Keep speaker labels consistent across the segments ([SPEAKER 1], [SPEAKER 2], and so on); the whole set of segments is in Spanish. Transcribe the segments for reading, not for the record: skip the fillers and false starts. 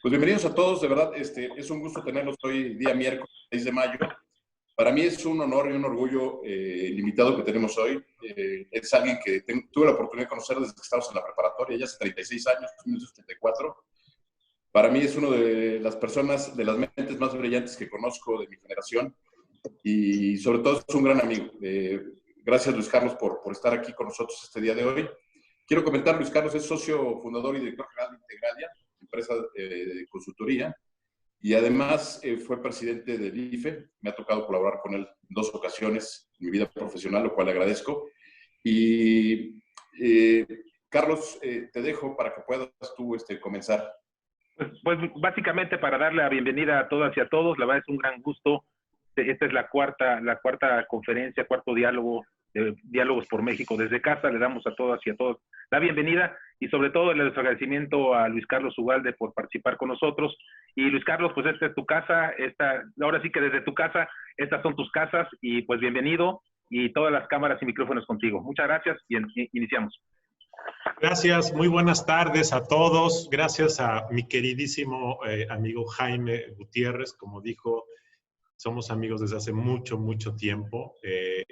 [SPEAKER 1] Pues bienvenidos a todos, de verdad, es un gusto tenerlos hoy, día miércoles 6 de mayo. Para mí es un honor y un orgullo el invitado que tenemos hoy. Es alguien que tuve la oportunidad de conocer desde que estábamos en la preparatoria, ya hace 36 años, 1974. Para mí es una de las personas, de las mentes más brillantes que conozco de mi generación y sobre todo es un gran amigo. Gracias, Luis Carlos, por estar aquí con nosotros este día de hoy. Quiero comentar, Luis Carlos es socio fundador y director general de Integralia, empresa de consultoría, y además fue presidente del IFE. Me ha tocado colaborar con él en 2 ocasiones en mi vida profesional, lo cual le agradezco. Y Carlos, te dejo para que puedas tú comenzar.
[SPEAKER 2] Pues básicamente para darle la bienvenida a todas y a todos, la verdad es un gran gusto. Esta es la cuarta conferencia, cuarto diálogo, Diálogos por México desde casa. Le damos a todas y a todos la bienvenida y sobre todo el agradecimiento a Luis Carlos Ugalde por participar con nosotros. Y Luis Carlos, pues esta es tu casa, ahora sí que desde tu casa, estas son tus casas y pues bienvenido y todas las cámaras y micrófonos contigo. Muchas gracias y iniciamos.
[SPEAKER 3] Gracias, muy buenas tardes a todos. Gracias a mi queridísimo amigo Jaime Gutiérrez. Como dijo, somos amigos desde hace mucho, mucho tiempo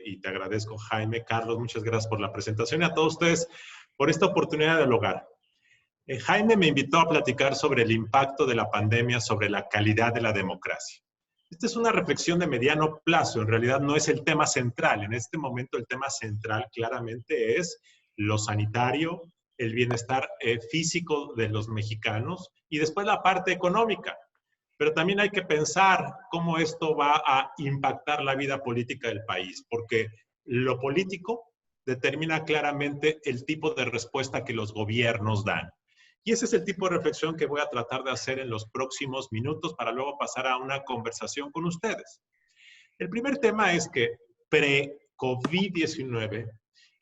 [SPEAKER 3] y te agradezco, Jaime. Carlos, muchas gracias por la presentación y a todos ustedes por esta oportunidad de dialogar. Jaime me invitó a platicar sobre el impacto de la pandemia sobre la calidad de la democracia. Esta es una reflexión de mediano plazo, en realidad no es el tema central. En este momento el tema central claramente es lo sanitario, el bienestar físico de los mexicanos y después la parte económica. Pero también hay que pensar cómo esto va a impactar la vida política del país, porque lo político determina claramente el tipo de respuesta que los gobiernos dan. Y ese es el tipo de reflexión que voy a tratar de hacer en los próximos minutos para luego pasar a una conversación con ustedes. El primer tema es que pre-COVID-19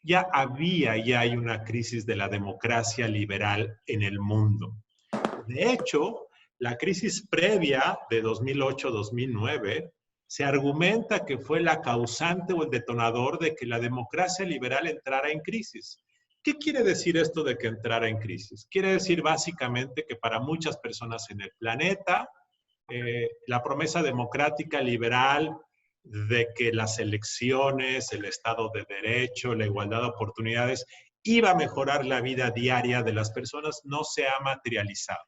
[SPEAKER 3] ya hay una crisis de la democracia liberal en el mundo. De hecho, la crisis previa de 2008-2009 se argumenta que fue la causante o el detonador de que la democracia liberal entrara en crisis. ¿Qué quiere decir esto de que entrara en crisis? Quiere decir básicamente que para muchas personas en el planeta, la promesa democrática liberal de que las elecciones, el Estado de Derecho, la igualdad de oportunidades iba a mejorar la vida diaria de las personas no se ha materializado.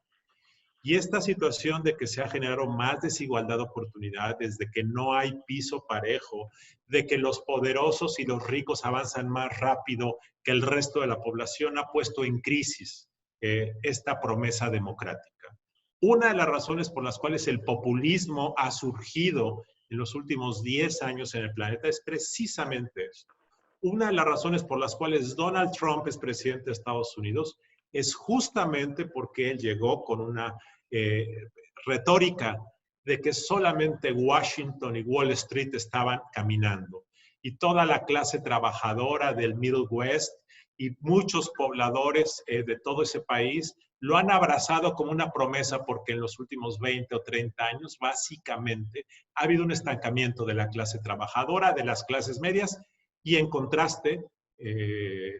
[SPEAKER 3] Y esta situación de que se ha generado más desigualdad de oportunidades, de que no hay piso parejo, de que los poderosos y los ricos avanzan más rápido que el resto de la población, ha puesto en crisis esta promesa democrática. Una de las razones por las cuales el populismo ha surgido en los últimos 10 años en el planeta es precisamente esto. Una de las razones por las cuales Donald Trump es presidente de Estados Unidos es justamente porque él llegó con una retórica de que solamente Washington y Wall Street estaban caminando y toda la clase trabajadora del Middle West y muchos pobladores de todo ese país lo han abrazado como una promesa porque en los últimos 20 o 30 años básicamente ha habido un estancamiento de la clase trabajadora, de las clases medias y en contraste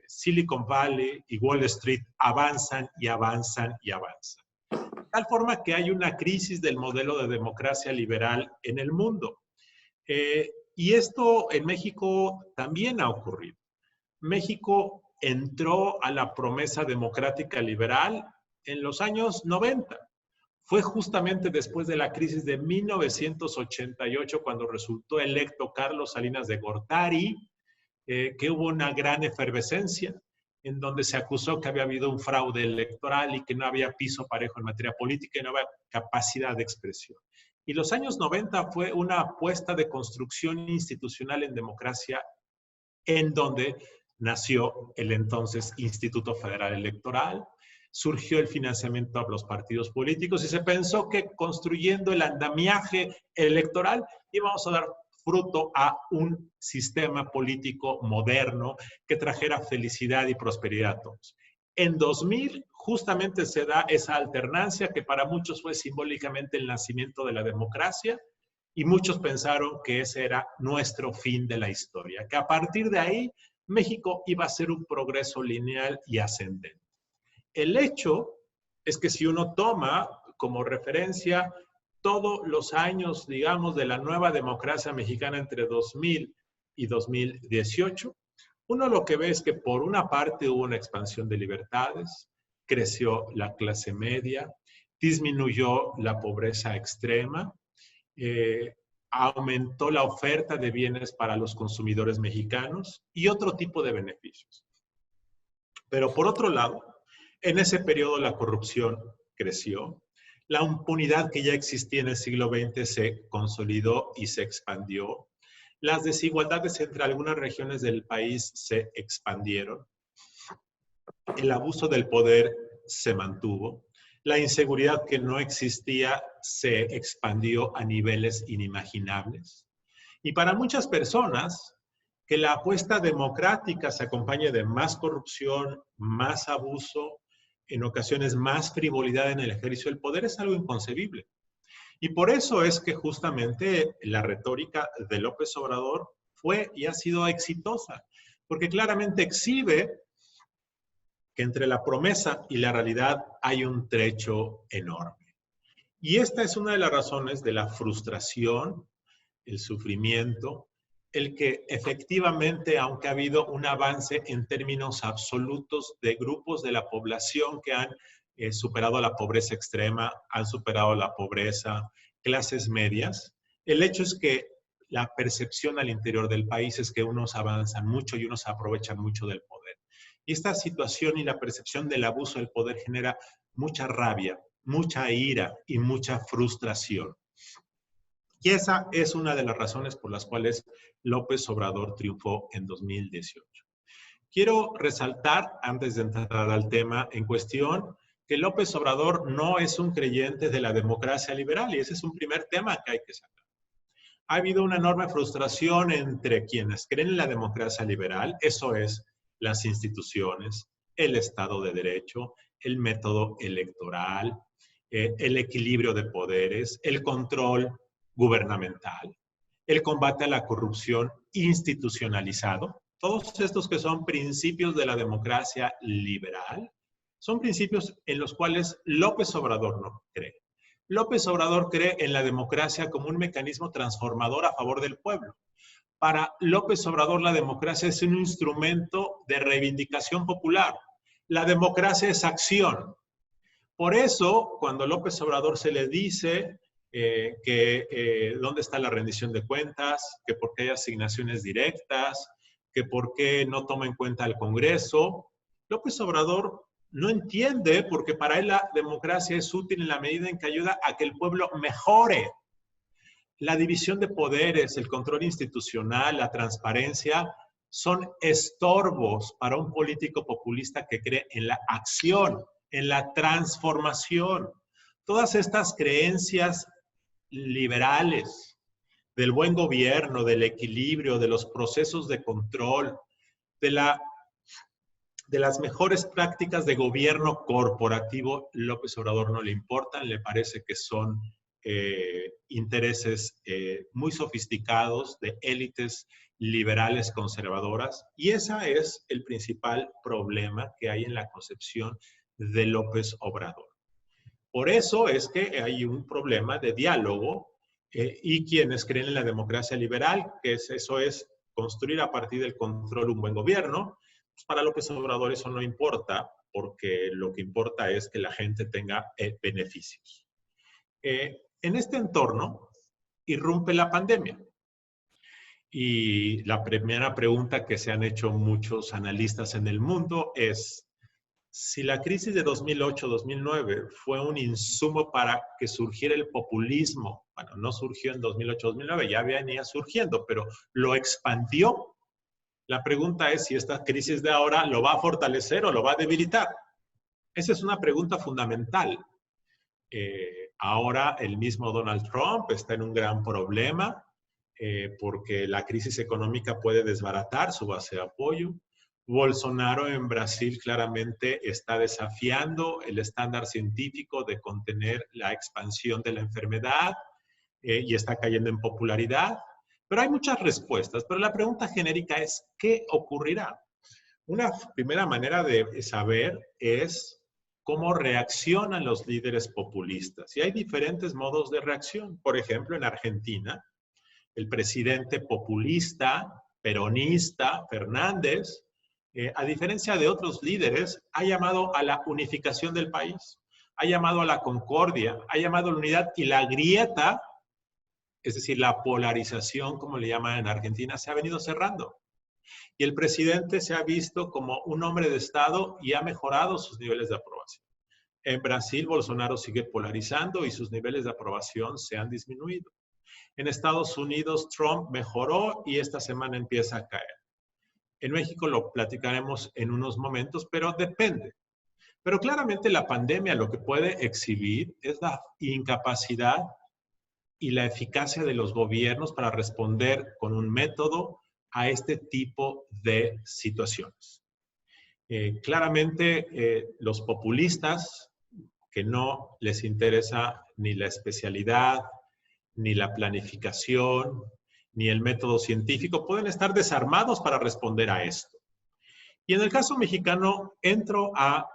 [SPEAKER 3] Silicon Valley y Wall Street avanzan y avanzan y avanzan. De tal forma que hay una crisis del modelo de democracia liberal en el mundo. Y esto en México también ha ocurrido. México entró a la promesa democrática liberal en los años 90. Fue justamente después de la crisis de 1988 cuando resultó electo Carlos Salinas de Gortari, que hubo una gran efervescencia en donde se acusó que había habido un fraude electoral y que no había piso parejo en materia política y no había capacidad de expresión. Y los años 90 fue una apuesta de construcción institucional en democracia en donde nació el entonces Instituto Federal Electoral, surgió el financiamiento a los partidos políticos y se pensó que construyendo el andamiaje electoral íbamos a dar fruto a un sistema político moderno que trajera felicidad y prosperidad a todos. En 2000 justamente se da esa alternancia que para muchos fue simbólicamente el nacimiento de la democracia y muchos pensaron que ese era nuestro fin de la historia, que a partir de ahí México iba a ser un progreso lineal y ascendente. El hecho es que si uno toma como referencia todos los años, digamos, de la nueva democracia mexicana entre 2000 y 2018, uno lo que ve es que por una parte hubo una expansión de libertades, creció la clase media, disminuyó la pobreza extrema, aumentó la oferta de bienes para los consumidores mexicanos y otro tipo de beneficios. Pero por otro lado, en ese periodo la corrupción creció, la impunidad que ya existía en el siglo XX se consolidó y se expandió, las desigualdades entre algunas regiones del país se expandieron, el abuso del poder se mantuvo, la inseguridad que no existía se expandió a niveles inimaginables. Y para muchas personas, que la apuesta democrática se acompañe de más corrupción, más abuso, en ocasiones más frivolidad en el ejercicio del poder, es algo inconcebible. Y por eso es que justamente la retórica de López Obrador fue y ha sido exitosa, porque claramente exhibe que entre la promesa y la realidad hay un trecho enorme. Y esta es una de las razones de la frustración, el sufrimiento, el que efectivamente, aunque ha habido un avance en términos absolutos de grupos de la población que han superado la pobreza extrema, han superado la pobreza, clases medias, el hecho es que la percepción al interior del país es que unos avanzan mucho y unos aprovechan mucho del poder. Y esta situación y la percepción del abuso del poder genera mucha rabia, mucha ira y mucha frustración. Y esa es una de las razones por las cuales López Obrador triunfó en 2018. Quiero resaltar, antes de entrar al tema en cuestión, que López Obrador no es un creyente de la democracia liberal, y ese es un primer tema que hay que sacar. Ha habido una enorme frustración entre quienes creen en la democracia liberal, eso es, las instituciones, el Estado de Derecho, el método electoral, el equilibrio de poderes, el control gubernamental, el combate a la corrupción institucionalizado. Todos estos que son principios de la democracia liberal, son principios en los cuales López Obrador no cree. López Obrador cree en la democracia como un mecanismo transformador a favor del pueblo. Para López Obrador, la democracia es un instrumento de reivindicación popular. La democracia es acción. Por eso, cuando López Obrador se le dice dónde está la rendición de cuentas, que por qué hay asignaciones directas, que por qué no toma en cuenta al Congreso, López Obrador no entiende porque para él la democracia es útil en la medida en que ayuda a que el pueblo mejore. La división de poderes, el control institucional, la transparencia, son estorbos para un político populista que cree en la acción, en la transformación. Todas estas creencias liberales del buen gobierno, del equilibrio, de los procesos de control, de las mejores prácticas de gobierno corporativo, López Obrador no le importan, le parece que son intereses muy sofisticados de élites liberales conservadoras, y ese es el principal problema que hay en la concepción de López Obrador. Por eso es que hay un problema de diálogo y quienes creen en la democracia liberal, que eso es construir a partir del control un buen gobierno, pues para López Obrador eso no importa, porque lo que importa es que la gente tenga beneficios. En este entorno irrumpe la pandemia. Y la primera pregunta que se han hecho muchos analistas en el mundo es, si la crisis de 2008-2009 fue un insumo para que surgiera el populismo, bueno, no surgió en 2008-2009, ya venía surgiendo, pero lo expandió. La pregunta es si esta crisis de ahora lo va a fortalecer o lo va a debilitar. Esa es una pregunta fundamental. Ahora el mismo Donald Trump está en un gran problema porque la crisis económica puede desbaratar su base de apoyo. Bolsonaro en Brasil claramente está desafiando el estándar científico de contener la expansión de la enfermedad y está cayendo en popularidad. Pero hay muchas respuestas, pero la pregunta genérica es, ¿qué ocurrirá? Una primera manera de saber es cómo reaccionan los líderes populistas. Y hay diferentes modos de reacción. Por ejemplo, en Argentina, el presidente populista, peronista, Fernández, a diferencia de otros líderes, ha llamado a la unificación del país, ha llamado a la concordia, ha llamado a la unidad, y la grieta, es decir, la polarización, como le llaman en Argentina, se ha venido cerrando. Y el presidente se ha visto como un hombre de Estado y ha mejorado sus niveles de aprobación. En Brasil, Bolsonaro sigue polarizando y sus niveles de aprobación se han disminuido. En Estados Unidos, Trump mejoró y esta semana empieza a caer. En México lo platicaremos en unos momentos, pero depende. Pero claramente la pandemia lo que puede exhibir es la incapacidad y la eficacia de los gobiernos para responder con un método a este tipo de situaciones. Claramente los populistas, que no les interesa ni la especialidad, ni la planificación, ni el método científico, pueden estar desarmados para responder a esto. Y en el caso mexicano, entro a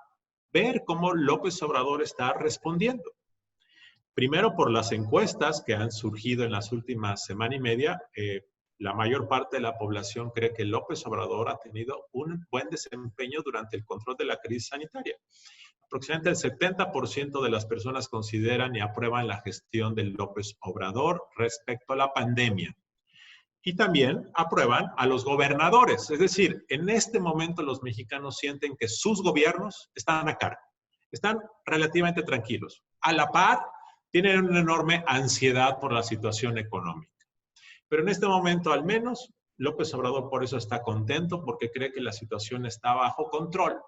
[SPEAKER 3] ver cómo López Obrador está respondiendo. Primero, por las encuestas que han surgido en las últimas semana y media, la mayor parte de la población cree que López Obrador ha tenido un buen desempeño durante el control de la crisis sanitaria. Aproximadamente el 70% de las personas consideran y aprueban la gestión de López Obrador respecto a la pandemia. Y también aprueban a los gobernadores. Es decir, en este momento los mexicanos sienten que sus gobiernos están a cargo. Están relativamente tranquilos. A la par, tienen una enorme ansiedad por la situación económica. Pero en este momento, al menos, López Obrador por eso está contento, porque cree que la situación está bajo control.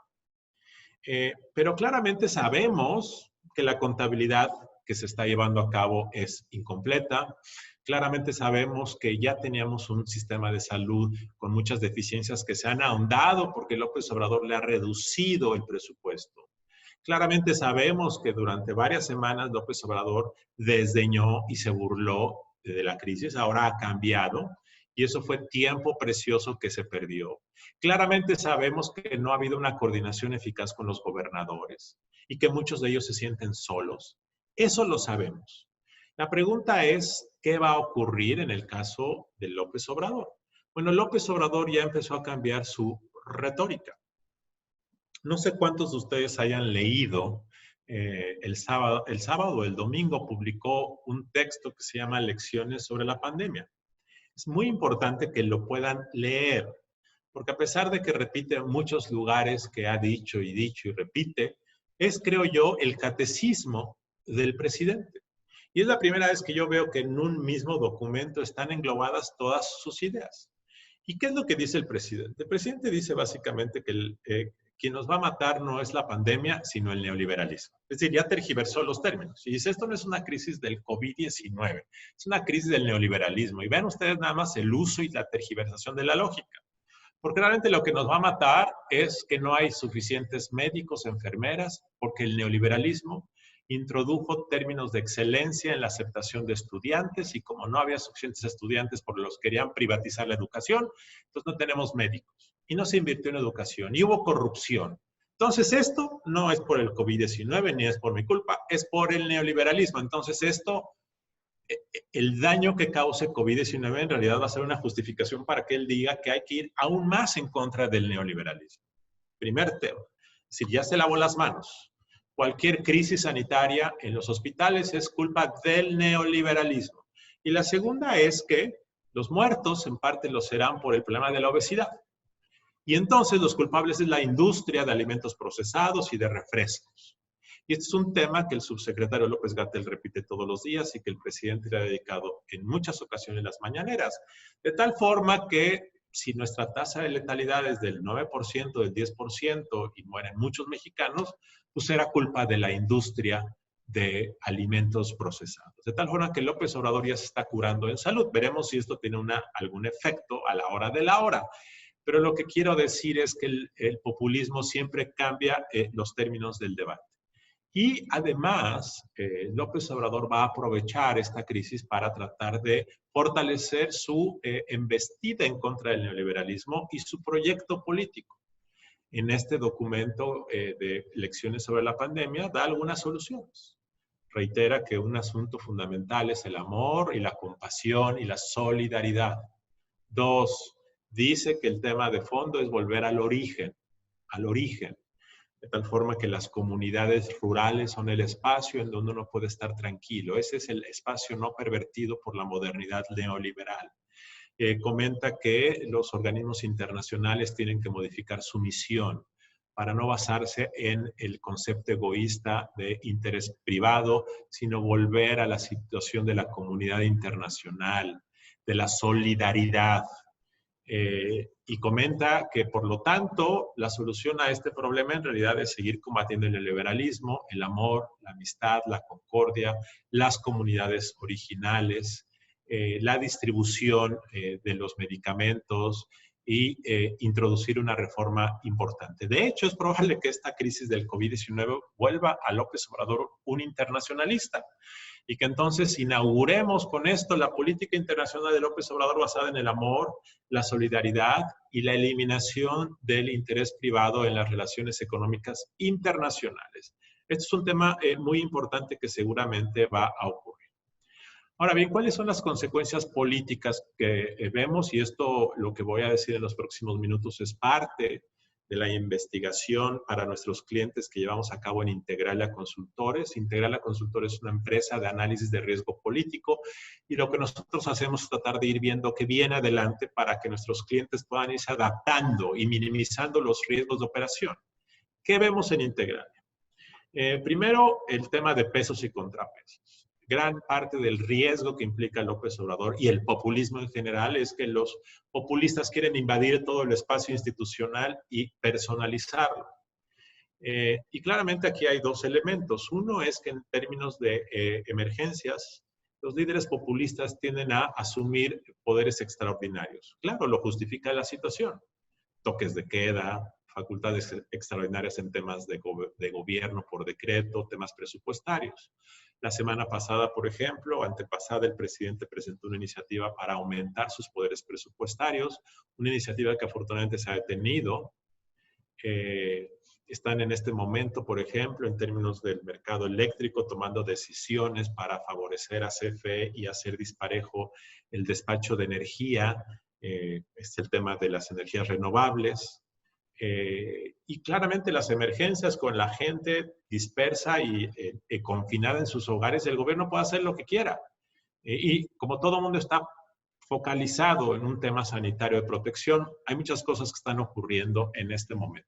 [SPEAKER 3] Pero claramente sabemos que la contabilidad que se está llevando a cabo es incompleta. Claramente sabemos que ya teníamos un sistema de salud con muchas deficiencias que se han ahondado porque López Obrador le ha reducido el presupuesto. Claramente sabemos que durante varias semanas López Obrador desdeñó y se burló de la crisis. Ahora ha cambiado y eso fue tiempo precioso que se perdió. Claramente sabemos que no ha habido una coordinación eficaz con los gobernadores y que muchos de ellos se sienten solos. Eso lo sabemos. La pregunta es, ¿qué va a ocurrir en el caso de López Obrador? Bueno, López Obrador ya empezó a cambiar su retórica. No sé cuántos de ustedes hayan leído, el sábado o el domingo publicó un texto que se llama Lecciones sobre la pandemia. Es muy importante que lo puedan leer, porque a pesar de que repite en muchos lugares que ha dicho y repite, es, creo yo, el catecismo del presidente. Y es la primera vez que yo veo que en un mismo documento están englobadas todas sus ideas. ¿Y qué es lo que dice el presidente? El presidente dice básicamente que quien nos va a matar no es la pandemia, sino el neoliberalismo. Es decir, ya tergiversó los términos. Y dice, esto no es una crisis del COVID-19, es una crisis del neoliberalismo. Y vean ustedes nada más el uso y la tergiversación de la lógica. Porque realmente lo que nos va a matar es que no hay suficientes médicos, enfermeras, porque el neoliberalismo introdujo términos de excelencia en la aceptación de estudiantes y como no había suficientes estudiantes por los que querían privatizar la educación, entonces no tenemos médicos y no se invirtió en educación y hubo corrupción. Entonces esto no es por el COVID-19 ni es por mi culpa, es por el neoliberalismo. Entonces esto, el daño que cause COVID-19 en realidad va a ser una justificación para que él diga que hay que ir aún más en contra del neoliberalismo. Primer tema, si ya se lavó las manos. Cualquier crisis sanitaria en los hospitales es culpa del neoliberalismo. Y la segunda es que los muertos en parte lo serán por el problema de la obesidad. Y entonces los culpables es la industria de alimentos procesados y de refrescos. Y este es un tema que el subsecretario López-Gatell repite todos los días y que el presidente le ha dedicado en muchas ocasiones las mañaneras. De tal forma que si nuestra tasa de letalidad es del 9%, del 10% y mueren muchos mexicanos, pues era culpa de la industria de alimentos procesados. De tal forma que López Obrador ya se está curando en salud. Veremos si esto tiene algún efecto a la hora de la hora. Pero lo que quiero decir es que el populismo siempre cambia los términos del debate. Y además, López Obrador va a aprovechar esta crisis para tratar de fortalecer su embestida en contra del neoliberalismo y su proyecto político. En este documento de lecciones sobre la pandemia da algunas soluciones. Reitera que un asunto fundamental es el amor y la compasión y la solidaridad. 2, dice que el tema de fondo es volver al origen, de tal forma que las comunidades rurales son el espacio en donde uno puede estar tranquilo. Ese es el espacio no pervertido por la modernidad neoliberal. Comenta que los organismos internacionales tienen que modificar su misión para no basarse en el concepto egoísta de interés privado, sino volver a la situación de la comunidad internacional, de la solidaridad. Y comenta que, por lo tanto, la solución a este problema en realidad es seguir combatiendo el liberalismo, el amor, la amistad, la concordia, las comunidades originales, la distribución de los medicamentos y introducir una reforma importante. De hecho, es probable que esta crisis del COVID-19 vuelva a López Obrador un internacionalista y que entonces inauguremos con esto la política internacional de López Obrador basada en el amor, la solidaridad y la eliminación del interés privado en las relaciones económicas internacionales. Este es un tema muy importante que seguramente va a ocurrir. Ahora bien, ¿cuáles son las consecuencias políticas que vemos? Y esto, lo que voy a decir en los próximos minutos, es parte de la investigación para nuestros clientes que llevamos a cabo en Integralia Consultores. Integralia Consultores es una empresa de análisis de riesgo político y lo que nosotros hacemos es tratar de ir viendo qué viene adelante para que nuestros clientes puedan irse adaptando y minimizando los riesgos de operación. ¿Qué vemos en Integralia? Primero, el tema de pesos y contrapesos. Gran parte del riesgo que implica López Obrador y el populismo en general es que los populistas quieren invadir todo el espacio institucional y personalizarlo. Y claramente aquí hay dos elementos. Uno es que en términos de emergencias, los líderes populistas tienden a asumir poderes extraordinarios. Claro, lo justifica la situación. Toques de queda, facultades extraordinarias en temas de gobierno por decreto, temas presupuestarios. La semana pasada, por ejemplo, antepasada, el presidente presentó una iniciativa para aumentar sus poderes presupuestarios, una iniciativa que afortunadamente se ha detenido. Están en este momento, por ejemplo, en términos del mercado eléctrico, tomando decisiones para favorecer a CFE y hacer disparejo el despacho de energía. Es el tema de las energías renovables. Y claramente las emergencias con la gente dispersa y confinada en sus hogares, el gobierno puede hacer lo que quiera. Y como todo el mundo está focalizado en un tema sanitario de protección, hay muchas cosas que están ocurriendo en este momento.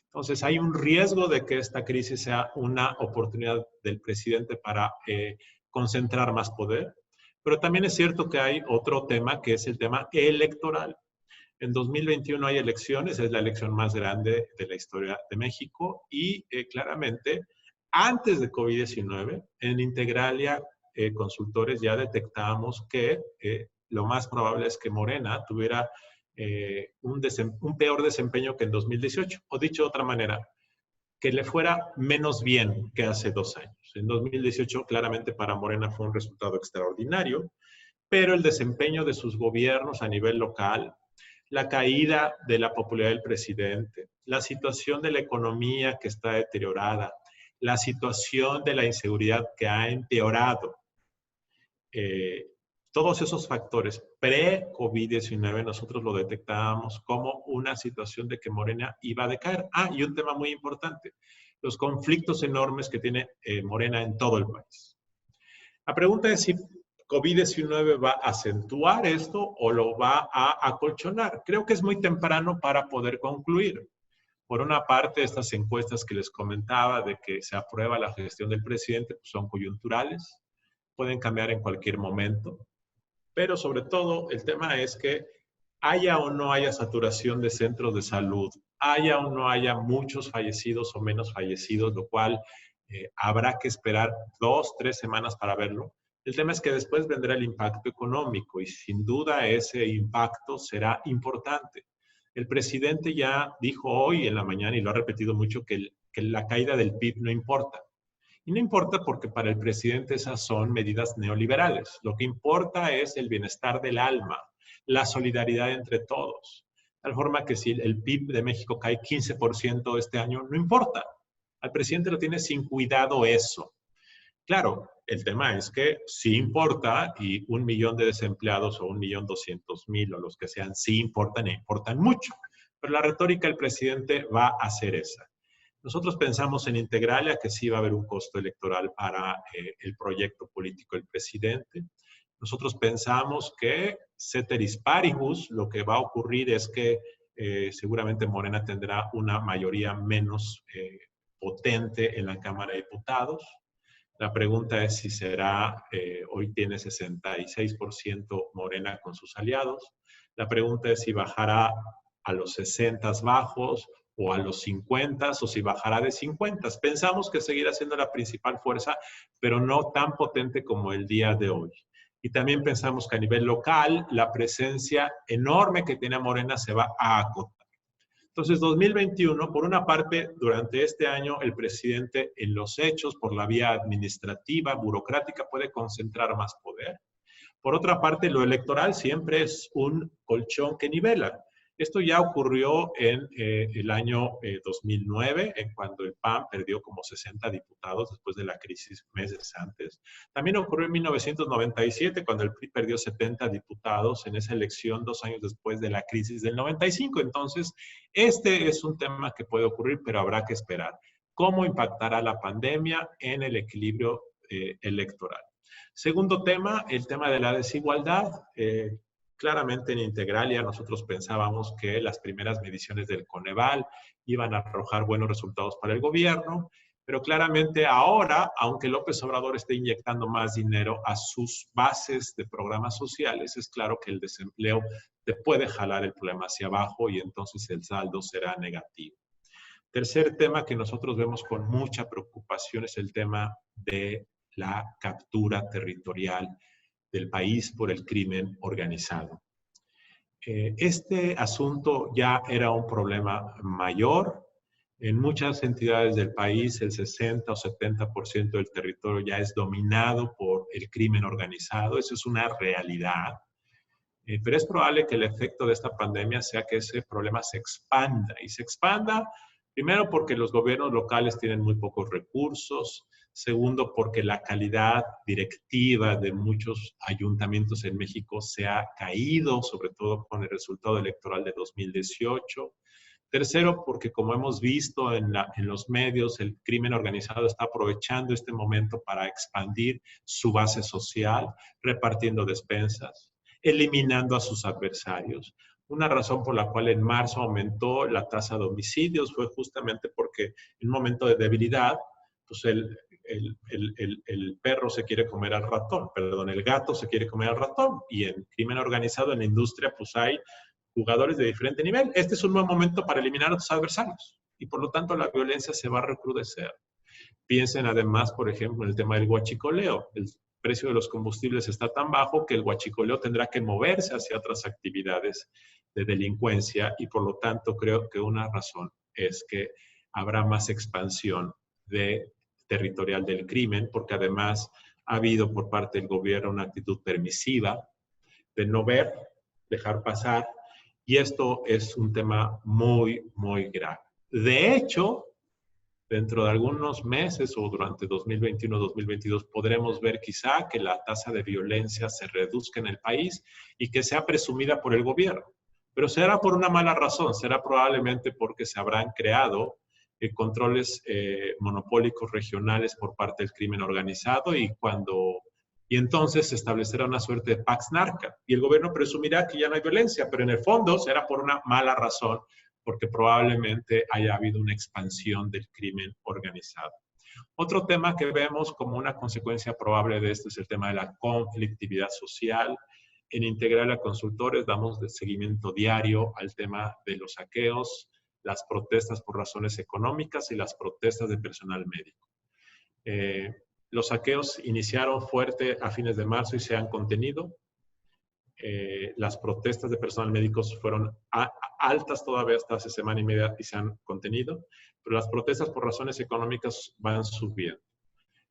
[SPEAKER 3] Entonces hay un riesgo de que esta crisis sea una oportunidad del presidente para concentrar más poder, pero también es cierto que hay otro tema que es el tema electoral. En 2021 hay elecciones, es la elección más grande de la historia de México y claramente antes de COVID-19 en Integralia Consultores ya detectamos que lo más probable es que Morena tuviera un peor desempeño que en 2018, o dicho de otra manera, que le fuera menos bien que hace 2 años. En 2018 claramente para Morena fue un resultado extraordinario, pero el desempeño de sus gobiernos a nivel local, la caída de la popularidad del presidente, la situación de la economía que está deteriorada, la situación de la inseguridad que ha empeorado, todos esos factores pre-COVID-19 nosotros lo detectábamos como una situación de que Morena iba a decaer. Y un tema muy importante, los conflictos enormes que tiene Morena en todo el país. La pregunta es si COVID-19 va a acentuar esto o lo va a acolchonar. Creo que es muy temprano para poder concluir. Por una parte, estas encuestas que les comentaba de que se aprueba la gestión del presidente pues son coyunturales, pueden cambiar en cualquier momento, pero sobre todo el tema es que haya o no haya saturación de centros de salud, haya o no haya muchos fallecidos o menos fallecidos, lo cual habrá que esperar 2, 3 semanas para verlo. El tema es que después vendrá el impacto económico y sin duda ese impacto será importante. El presidente ya dijo hoy en la mañana y lo ha repetido mucho que la caída del PIB no importa. Y no importa porque para el presidente esas son medidas neoliberales. Lo que importa es el bienestar del alma, la solidaridad entre todos. De tal forma que si el PIB de México cae 15% este año, no importa. Al presidente lo tiene sin cuidado eso. Claro, el tema es que sí importa y 1 millón de desempleados o 1.200.000 o los que sean, sí importan e importan mucho. Pero la retórica del presidente va a ser esa. Nosotros pensamos en Integralia que sí va a haber un costo electoral para el proyecto político del presidente. Nosotros pensamos que ceteris paribus, lo que va a ocurrir es que seguramente Morena tendrá una mayoría menos potente en la Cámara de Diputados. La pregunta es si será, hoy tiene 66% Morena con sus aliados. La pregunta es si bajará a los 60 bajos o a los 50 o si bajará de 50. Pensamos que seguirá siendo la principal fuerza, pero no tan potente como el día de hoy. Y también pensamos que a nivel local, la presencia enorme que tiene Morena se va a acotar. Entonces, 2021, por una parte, durante este año, el presidente en los hechos, por la vía administrativa, burocrática, puede concentrar más poder. Por otra parte, lo electoral siempre es un colchón que nivela. Esto ya ocurrió en el año 2009, en cuando el PAN perdió como 60 diputados después de la crisis meses antes. También ocurrió en 1997, cuando el PRI perdió 70 diputados en esa elección 2 años después de la crisis del 95. Entonces, este es un tema que puede ocurrir, pero habrá que esperar. ¿Cómo impactará la pandemia en el equilibrio electoral? Segundo tema, el tema de la desigualdad. Claramente en Integralia nosotros pensábamos que las primeras mediciones del Coneval iban a arrojar buenos resultados para el gobierno, pero claramente ahora, aunque López Obrador esté inyectando más dinero a sus bases de programas sociales, es claro que el desempleo te puede jalar el problema hacia abajo y entonces el saldo será negativo. Tercer tema que nosotros vemos con mucha preocupación es el tema de la captura territorial del país por el crimen organizado. Este asunto ya era un problema mayor. En muchas entidades del país, el 60 o 70% del territorio ya es dominado por el crimen organizado. Eso es una realidad. Pero es probable que el efecto de esta pandemia sea que ese problema se expanda. Y se expanda primero porque los gobiernos locales tienen muy pocos recursos. Segundo, porque la calidad directiva de muchos ayuntamientos en México se ha caído, sobre todo con el resultado electoral de 2018. Tercero, porque como hemos visto en los medios, el crimen organizado está aprovechando este momento para expandir su base social, repartiendo despensas, eliminando a sus adversarios. Una razón por la cual en marzo aumentó la tasa de homicidios fue justamente porque en un momento de debilidad, pues el perro se quiere comer al ratón, perdón, el gato se quiere comer al ratón. Y en crimen organizado, en la industria, pues hay jugadores de diferente nivel. Este es un buen momento para eliminar a tus adversarios y por lo tanto la violencia se va a recrudecer. Piensen además, por ejemplo, en el tema del huachicoleo. El precio de los combustibles está tan bajo que el huachicoleo tendrá que moverse hacia otras actividades de delincuencia y por lo tanto creo que una razón es que habrá más expansión territorial del crimen, porque además ha habido por parte del gobierno una actitud permisiva de no ver, dejar pasar, y esto es un tema muy, muy grave. De hecho, dentro de algunos meses o durante 2021-2022 podremos ver quizá que la tasa de violencia se reduzca en el país y que sea presumida por el gobierno. Pero será por una mala razón, será probablemente porque se habrán creado controles monopólicos regionales por parte del crimen organizado y entonces se establecerá una suerte de pax narca y el gobierno presumirá que ya no hay violencia, pero en el fondo será por una mala razón, porque probablemente haya habido una expansión del crimen organizado. Otro tema que vemos como una consecuencia probable de esto es el tema de la conflictividad social. En Integralia Consultores damos de seguimiento diario al tema de los saqueos, las protestas por razones económicas y las protestas de personal médico. Los saqueos iniciaron fuerte a fines de marzo y se han contenido. Las protestas de personal médico fueron altas todavía hasta hace semana y media y se han contenido, pero las protestas por razones económicas van subiendo.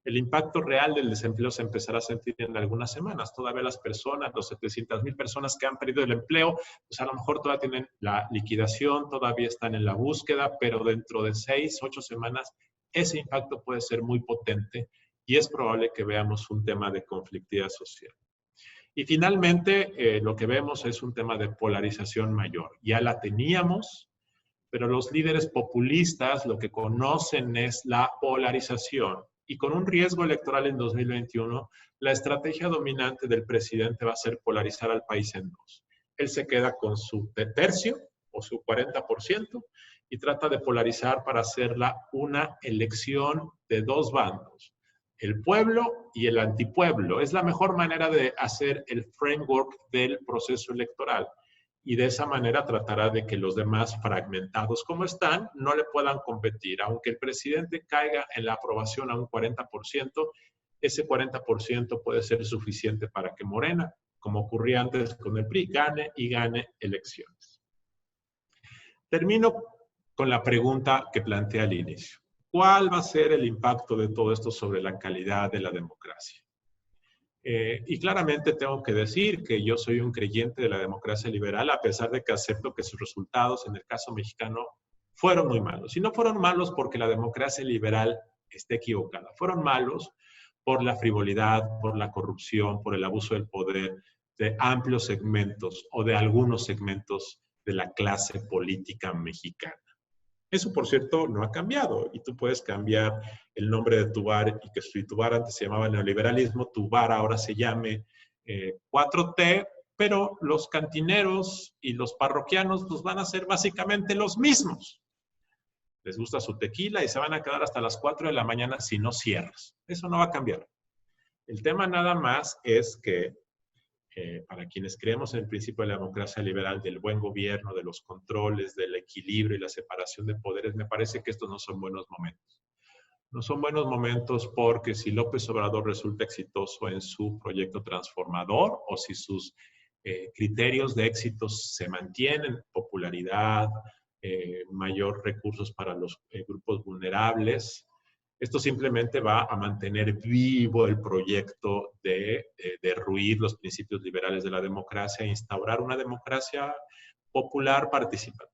[SPEAKER 3] El impacto real del desempleo se empezará a sentir en algunas semanas. Todavía las personas, los 700,000 personas que han perdido el empleo, pues a lo mejor todavía tienen la liquidación, todavía están en la búsqueda, pero dentro de 6, 8 semanas ese impacto puede ser muy potente y es probable que veamos un tema de conflictividad social. Y finalmente, lo que vemos es un tema de polarización mayor. Ya la teníamos, pero los líderes populistas lo que conocen es la polarización. Y con un riesgo electoral en 2021, la estrategia dominante del presidente va a ser polarizar al país en dos. Él se queda con su tercio o su 40% y trata de polarizar para hacerla una elección de dos bandos, el pueblo y el antipueblo. Es la mejor manera de hacer el framework del proceso electoral. Y de esa manera tratará de que los demás fragmentados como están no le puedan competir. Aunque el presidente caiga en la aprobación a un 40%, ese 40% puede ser suficiente para que Morena, como ocurría antes con el PRI, gane y gane elecciones. Termino con la pregunta que planteé al inicio. ¿Cuál va a ser el impacto de todo esto sobre la calidad de la democracia? Y claramente tengo que decir que yo soy un creyente de la democracia liberal, a pesar de que acepto que sus resultados, en el caso mexicano, fueron muy malos. Y no fueron malos porque la democracia liberal esté equivocada. Fueron malos por la frivolidad, por la corrupción, por el abuso del poder de amplios segmentos o de algunos segmentos de la clase política mexicana. Eso, por cierto, no ha cambiado y tú puedes cambiar el nombre de tu bar y que si tu bar antes se llamaba neoliberalismo, tu bar ahora se llame 4T, pero los cantineros y los parroquianos pues, van a ser básicamente los mismos. Les gusta su tequila y se van a quedar hasta las 4 de la mañana si no cierras. Eso no va a cambiar. El tema nada más es que para quienes creemos en el principio de la democracia liberal, del buen gobierno, de los controles, del equilibrio y la separación de poderes, me parece que estos no son buenos momentos. No son buenos momentos porque si López Obrador resulta exitoso en su proyecto transformador o si sus criterios de éxito se mantienen, popularidad, mayor recursos para los grupos vulnerables, esto simplemente va a mantener vivo el proyecto de derruir los principios liberales de la democracia e instaurar una democracia popular participativa.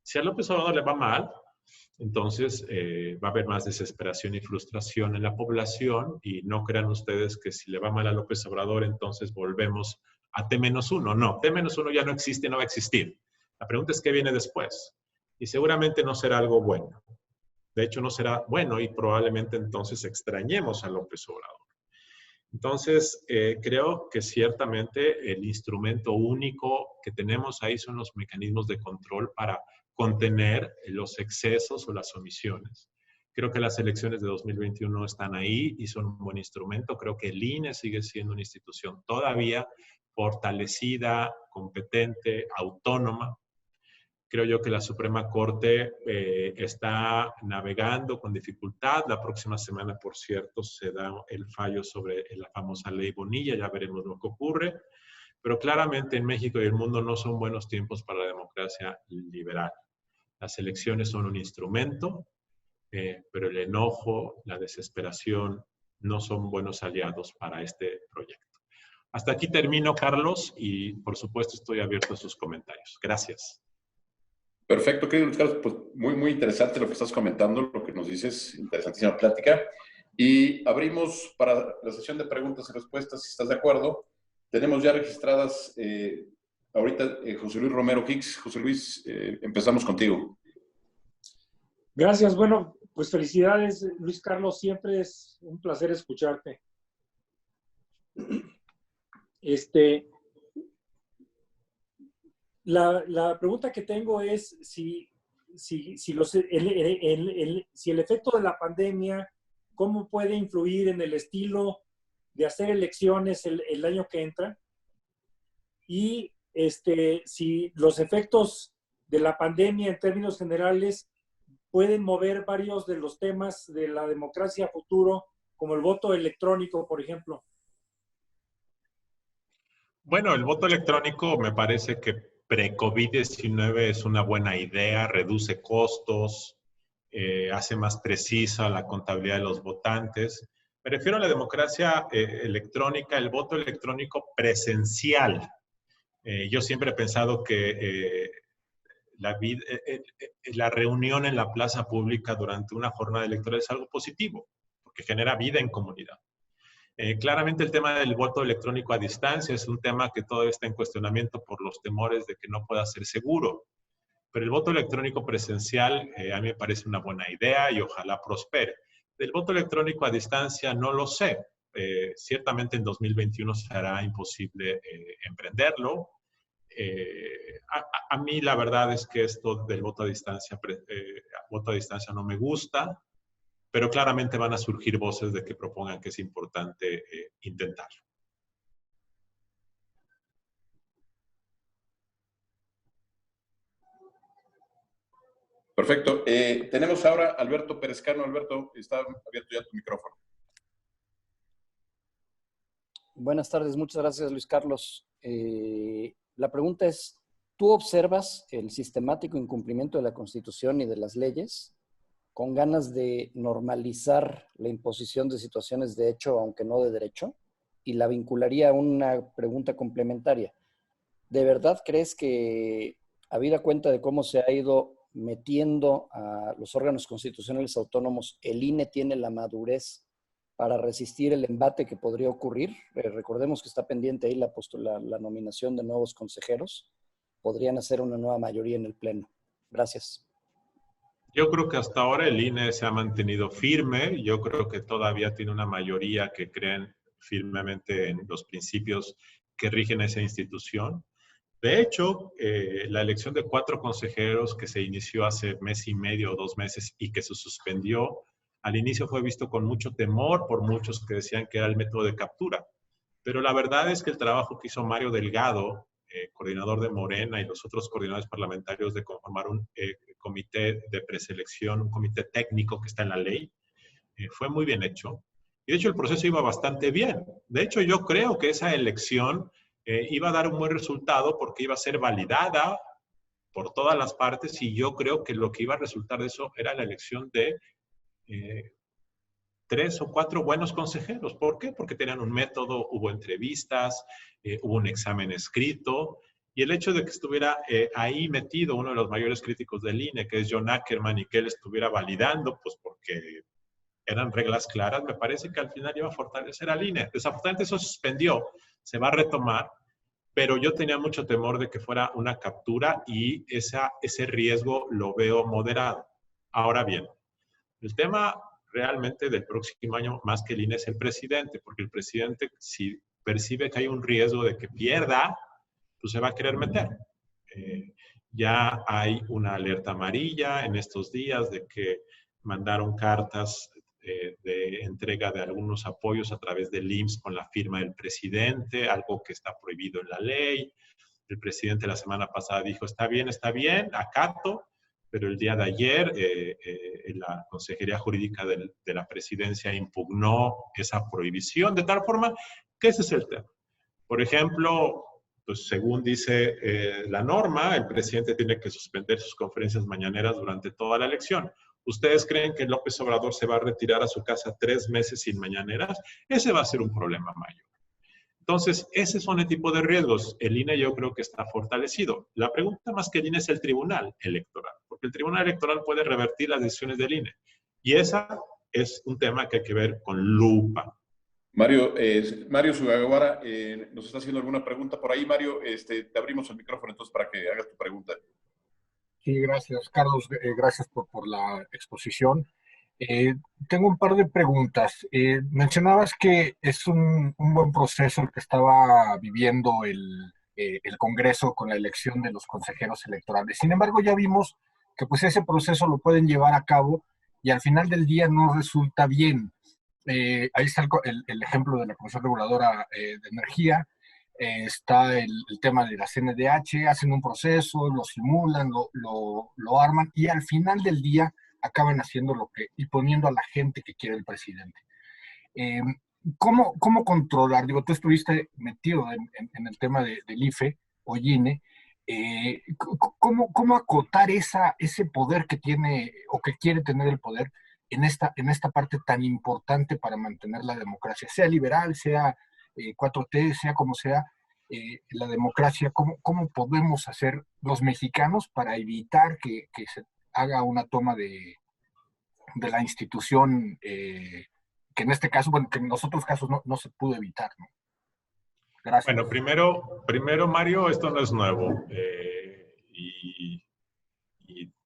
[SPEAKER 3] Si a López Obrador le va mal, entonces va a haber más desesperación y frustración en la población y no crean ustedes que si le va mal a López Obrador, entonces volvemos a T-1. No, T-1 ya no existe, no va a existir. La pregunta es qué viene después. Y seguramente no será algo bueno. De hecho, no será bueno y probablemente entonces extrañemos a López Obrador. Entonces, creo que ciertamente el instrumento único que tenemos ahí son los mecanismos de control para contener los excesos o las omisiones. Creo que las elecciones de 2021 están ahí y son un buen instrumento. Creo que el INE sigue siendo una institución todavía fortalecida, competente, autónoma. Creo yo que la Suprema Corte está navegando con dificultad. La próxima semana, por cierto, se da el fallo sobre la famosa ley Bonilla. Ya veremos lo que ocurre. Pero claramente en México y el mundo no son buenos tiempos para la democracia liberal. Las elecciones son un instrumento, pero el enojo, la desesperación no son buenos aliados para este proyecto. Hasta aquí termino, Carlos, y por supuesto estoy abierto a sus comentarios. Gracias.
[SPEAKER 1] Perfecto, querido Luis Carlos, pues muy interesante lo que estás comentando, lo que nos dices, interesantísima plática. Y abrimos para la sesión de preguntas y respuestas, si estás de acuerdo. Tenemos ya registradas ahorita José Luis Romero Hicks. José Luis, empezamos contigo.
[SPEAKER 4] Gracias, bueno, pues felicidades, Luis Carlos, siempre es un placer escucharte. La pregunta que tengo es si el efecto de la pandemia, ¿cómo puede influir en el estilo de hacer elecciones el año que entra? Y si los efectos de la pandemia en términos generales pueden mover varios de los temas de la democracia futuro, como el voto electrónico, por ejemplo.
[SPEAKER 3] Bueno, el voto electrónico me parece que pre-COVID-19 es una buena idea, reduce costos, hace más precisa la contabilidad de los votantes. Me refiero a la democracia electrónica, el voto electrónico presencial. Yo siempre he pensado que la reunión en la plaza pública durante una jornada electoral es algo positivo, porque genera vida en comunidad. Claramente el tema del voto electrónico a distancia es un tema que todavía está en cuestionamiento por los temores de que no pueda ser seguro. Pero el voto electrónico presencial a mí me parece una buena idea y ojalá prospere. Del voto electrónico a distancia no lo sé. Ciertamente en 2021 será imposible emprenderlo. A mí la verdad es que esto del voto a distancia no me gusta, pero claramente van a surgir voces de que propongan que es importante intentarlo.
[SPEAKER 1] Perfecto. Tenemos ahora a Alberto Perezcano. Alberto, está abierto ya tu micrófono.
[SPEAKER 5] Buenas tardes, muchas gracias Luis Carlos. La pregunta es, ¿tú observas el sistemático incumplimiento de la Constitución y de las leyes con ganas de normalizar la imposición de situaciones de hecho, aunque no de derecho? Y la vincularía a una pregunta complementaria. ¿De verdad crees que, habida cuenta de cómo se ha ido metiendo a los órganos constitucionales autónomos, el INE tiene la madurez para resistir el embate que podría ocurrir? Recordemos que está pendiente ahí la nominación de nuevos consejeros. Podrían hacer una nueva mayoría en el Pleno. Gracias.
[SPEAKER 3] Yo creo que hasta ahora el INE se ha mantenido firme. Yo creo que todavía tiene una mayoría que creen firmemente en los principios que rigen esa institución. De hecho, la elección de 4 consejeros que se inició hace mes y medio o 2 meses y que se suspendió, al inicio fue visto con mucho temor por muchos que decían que era el método de captura. Pero la verdad es que el trabajo que hizo Mario Delgado, coordinador de Morena, y los otros coordinadores parlamentarios de conformar un comité de preselección, un comité técnico que está en la ley, fue muy bien hecho. Y de hecho el proceso iba bastante bien. De hecho yo creo que esa elección iba a dar un buen resultado porque iba a ser validada por todas las partes y yo creo que lo que iba a resultar de eso era la elección de 3 o 4 buenos consejeros. ¿Por qué? Porque tenían un método, hubo entrevistas, hubo un examen escrito, y el hecho de que estuviera ahí metido uno de los mayores críticos del INE, que es John Ackerman, y que él estuviera validando, pues porque eran reglas claras, me parece que al final iba a fortalecer al INE. Desafortunadamente eso se suspendió, se va a retomar, pero yo tenía mucho temor de que fuera una captura y ese riesgo lo veo moderado. Ahora bien, el tema realmente del próximo año, más que el INE, es el presidente, porque el presidente, si percibe que hay un riesgo de que pierda, pues se va a querer meter. Ya hay una alerta amarilla en estos días de que mandaron cartas de entrega de algunos apoyos a través del IMSS con la firma del presidente, algo que está prohibido en la ley. El presidente la semana pasada dijo, está bien, acato, pero el día de ayer la Consejería Jurídica de la Presidencia impugnó esa prohibición, de tal forma que ese es el tema. Por ejemplo, pues según dice la norma, el presidente tiene que suspender sus conferencias mañaneras durante toda la elección. ¿Ustedes creen que López Obrador se va a retirar a su casa 3 meses sin mañaneras? Ese va a ser un problema mayor. Entonces, ese son el tipo de riesgos. El INE yo creo que está fortalecido. La pregunta más que el INE es el Tribunal Electoral, porque el Tribunal Electoral puede revertir las decisiones del INE. Y esa es un tema que hay que ver con lupa.
[SPEAKER 1] Mario Sugawara nos está haciendo alguna pregunta por ahí. Mario, te abrimos el micrófono entonces para que hagas tu pregunta.
[SPEAKER 6] Sí, gracias, Carlos. Gracias por la exposición. Tengo un par de preguntas. Mencionabas que es un buen proceso el que estaba viviendo el Congreso con la elección de los consejeros electorales. Sin embargo, ya vimos que pues ese proceso lo pueden llevar a cabo y al final del día no resulta bien. Ahí está el ejemplo de la Comisión Reguladora de Energía. Está el tema de la CNDH, hacen un proceso, lo simulan, lo arman y al final del día acaban haciendo y poniendo a la gente que quiere el presidente. ¿Cómo controlar? Digo, tú estuviste metido en el tema del IFE o INE. ¿Cómo acotar ese poder que tiene o que quiere tener el poder en esta parte tan importante para mantener la democracia, sea liberal, sea 4T, sea como sea, la democracia, ¿cómo podemos hacer los mexicanos para evitar que se haga una toma de la institución, que en este caso, bueno, que en los otros casos no se pudo evitar, ¿no? Gracias.
[SPEAKER 3] Bueno, primero, Mario, esto no es nuevo. Y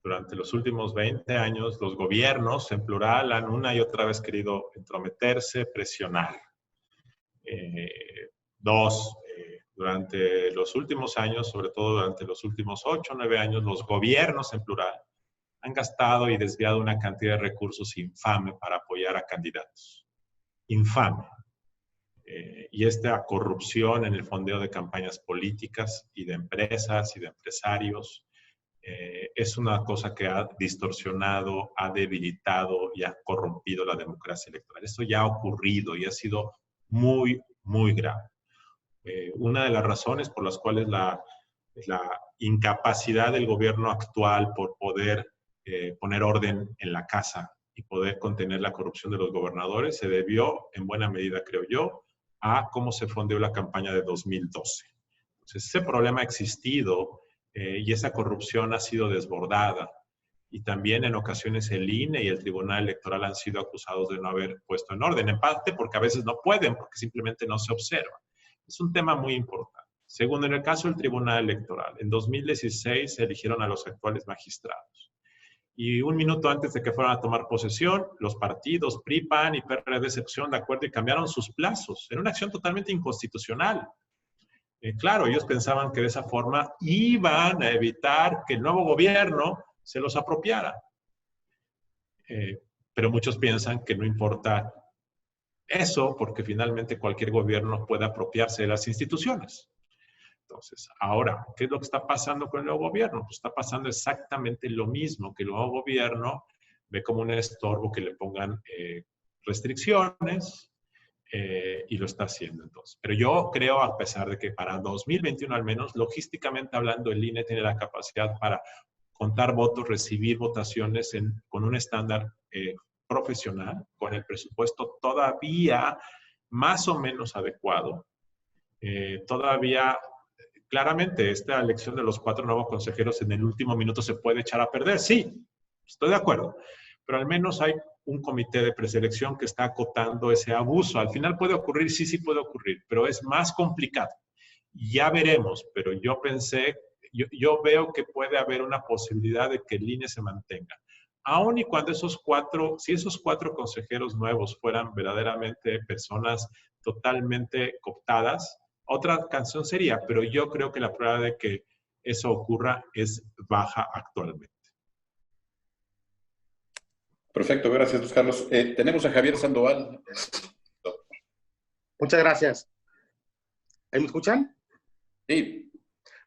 [SPEAKER 3] durante los últimos 20 años, los gobiernos, en plural, han una y otra vez querido entrometerse, presionar. Durante los últimos años, sobre todo durante los últimos 8 o 9 años, los gobiernos, en plural, han gastado y desviado una cantidad de recursos infame para apoyar a candidatos. Infame. Y esta corrupción en el fondeo de campañas políticas y de empresas y de empresarios es una cosa que ha distorsionado, ha debilitado y ha corrompido la democracia electoral. Esto ya ha ocurrido y ha sido muy, muy grave. Una de las razones por las cuales la incapacidad del gobierno actual por poder poner orden en la casa y poder contener la corrupción de los gobernadores se debió, en buena medida, creo yo, a cómo se fondeó la campaña de 2012. Entonces, ese problema ha existido y esa corrupción ha sido desbordada. Y también en ocasiones el INE y el Tribunal Electoral han sido acusados de no haber puesto en orden, en parte porque a veces no pueden, porque simplemente no se observa. Es un tema muy importante. Segundo, en el caso del Tribunal Electoral, en 2016 se eligieron a los actuales magistrados. Y un minuto antes de que fueran a tomar posesión, los partidos PRI, PAN y PRD se pusieron de acuerdo y cambiaron sus plazos. Era una acción totalmente inconstitucional. Claro, ellos pensaban que de esa forma iban a evitar que el nuevo gobierno se los apropiara. Pero muchos piensan que no importa eso, porque finalmente cualquier gobierno puede apropiarse de las instituciones. Entonces, ahora, ¿qué es lo que está pasando con el nuevo gobierno? Pues está pasando exactamente lo mismo, que el nuevo gobierno ve como un estorbo que le pongan restricciones y lo está haciendo entonces. Pero yo creo, a pesar de que para 2021 al menos, logísticamente hablando, el INE tiene la capacidad para contar votos, recibir votaciones con un estándar profesional, con el presupuesto todavía más o menos adecuado. Todavía, claramente, esta elección de los 4 nuevos consejeros en el último minuto se puede echar a perder. Sí, estoy de acuerdo. Pero al menos hay un comité de preselección que está acotando ese abuso. Al final puede ocurrir, sí puede ocurrir, pero es más complicado. Ya veremos, pero yo veo que puede haber una posibilidad de que el INE se mantenga. Aun y cuando si esos 4 consejeros nuevos fueran verdaderamente personas totalmente cooptadas, otra canción sería, pero yo creo que la prueba de que eso ocurra es baja actualmente.
[SPEAKER 1] Perfecto, gracias, Luis Carlos. Tenemos a Javier Sandoval.
[SPEAKER 7] Muchas gracias. ¿Me escuchan?
[SPEAKER 1] Sí.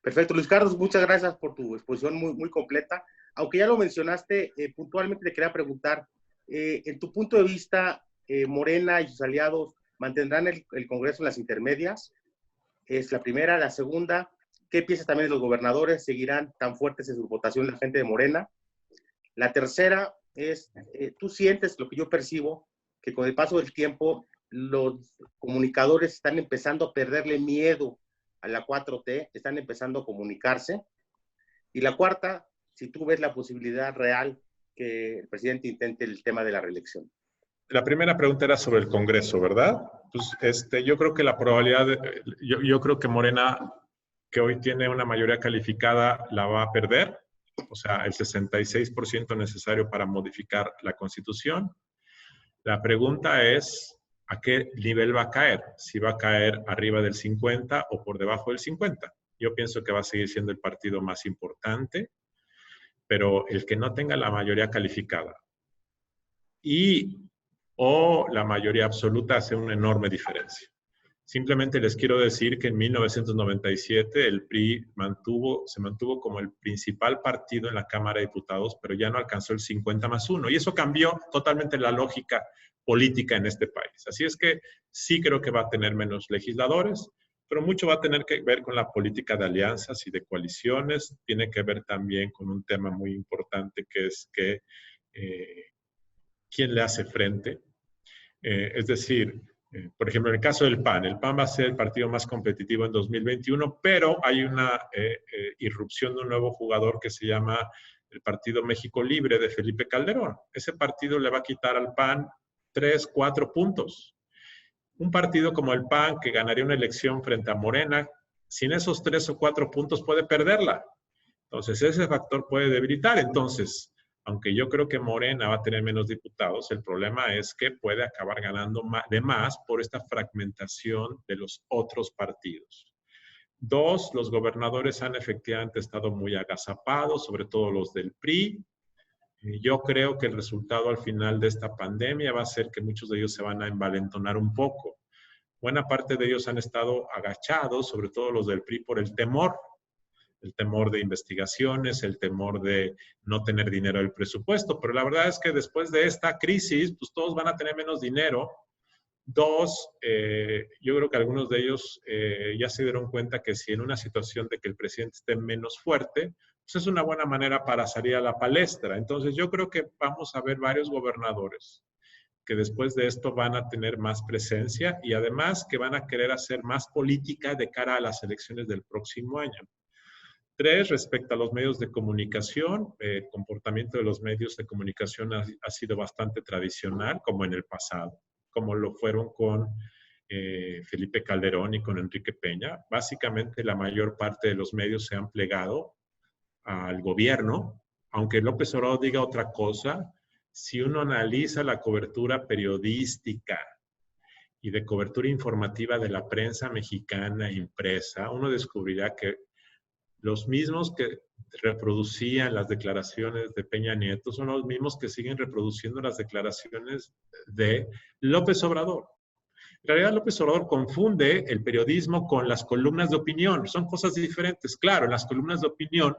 [SPEAKER 7] Perfecto, Luis Carlos, muchas gracias por tu exposición muy, muy completa. Aunque ya lo mencionaste, puntualmente te quería preguntar, en tu punto de vista, Morena y sus aliados mantendrán el Congreso en las intermedias. Es la primera. La segunda, ¿qué piensas también de los gobernadores? ¿Seguirán tan fuertes en su votación la gente de Morena? La tercera es, tú sientes lo que yo percibo, que con el paso del tiempo los comunicadores están empezando a perderle miedo a la 4T, están empezando a comunicarse. Y la cuarta, si tú ves la posibilidad real que el presidente intente el tema de la reelección.
[SPEAKER 3] La primera pregunta era sobre el Congreso, ¿verdad? Pues yo creo que la probabilidad, yo creo que Morena, que hoy tiene una mayoría calificada, la va a perder. O sea, el 66% necesario para modificar la Constitución. La pregunta es, ¿a qué nivel va a caer? Si va a caer arriba del 50 o por debajo del 50. Yo pienso que va a seguir siendo el partido más importante, pero el que no tenga la mayoría calificada o la mayoría absoluta hace una enorme diferencia. Simplemente les quiero decir que en 1997 el PRI se mantuvo como el principal partido en la Cámara de Diputados, pero ya no alcanzó el 50+1. Y eso cambió totalmente la lógica política en este país. Así es que sí creo que va a tener menos legisladores, pero mucho va a tener que ver con la política de alianzas y de coaliciones. Tiene que ver también con un tema muy importante que es que quién le hace frente. Es decir, por ejemplo, en el caso del PAN, el PAN va a ser el partido más competitivo en 2021, pero hay una irrupción de un nuevo jugador que se llama el Partido México Libre de Felipe Calderón. Ese partido le va a quitar al PAN 3, 4 puntos. Un partido como el PAN, que ganaría una elección frente a Morena, sin esos 3 o 4 puntos puede perderla. Entonces, ese factor puede debilitar. Entonces, aunque yo creo que Morena va a tener menos diputados, el problema es que puede acabar ganando de más por esta fragmentación de los otros partidos. 2, los gobernadores han efectivamente estado muy agazapados, sobre todo los del PRI. Yo creo que el resultado al final de esta pandemia va a ser que muchos de ellos se van a envalentonar un poco. Buena parte de ellos han estado agachados, sobre todo los del PRI, por el temor de investigaciones, el temor de no tener dinero del presupuesto. Pero la verdad es que después de esta crisis, pues todos van a tener menos dinero. 2, yo creo que algunos de ellos ya se dieron cuenta que si en una situación de que el presidente esté menos fuerte, pues es una buena manera para salir a la palestra. Entonces yo creo que vamos a ver varios gobernadores que después de esto van a tener más presencia y además que van a querer hacer más política de cara a las elecciones del próximo año. 3, respecto a los medios de comunicación, el comportamiento de los medios de comunicación ha sido bastante tradicional, como en el pasado, como lo fueron con Felipe Calderón y con Enrique Peña. Básicamente, la mayor parte de los medios se han plegado al gobierno, aunque López Obrador diga otra cosa. Si uno analiza la cobertura periodística y de cobertura informativa de la prensa mexicana impresa, uno descubrirá que los mismos que reproducían las declaraciones de Peña Nieto son los mismos que siguen reproduciendo las declaraciones de López Obrador. En realidad, López Obrador confunde el periodismo con las columnas de opinión. Son cosas diferentes. Claro, en las columnas de opinión,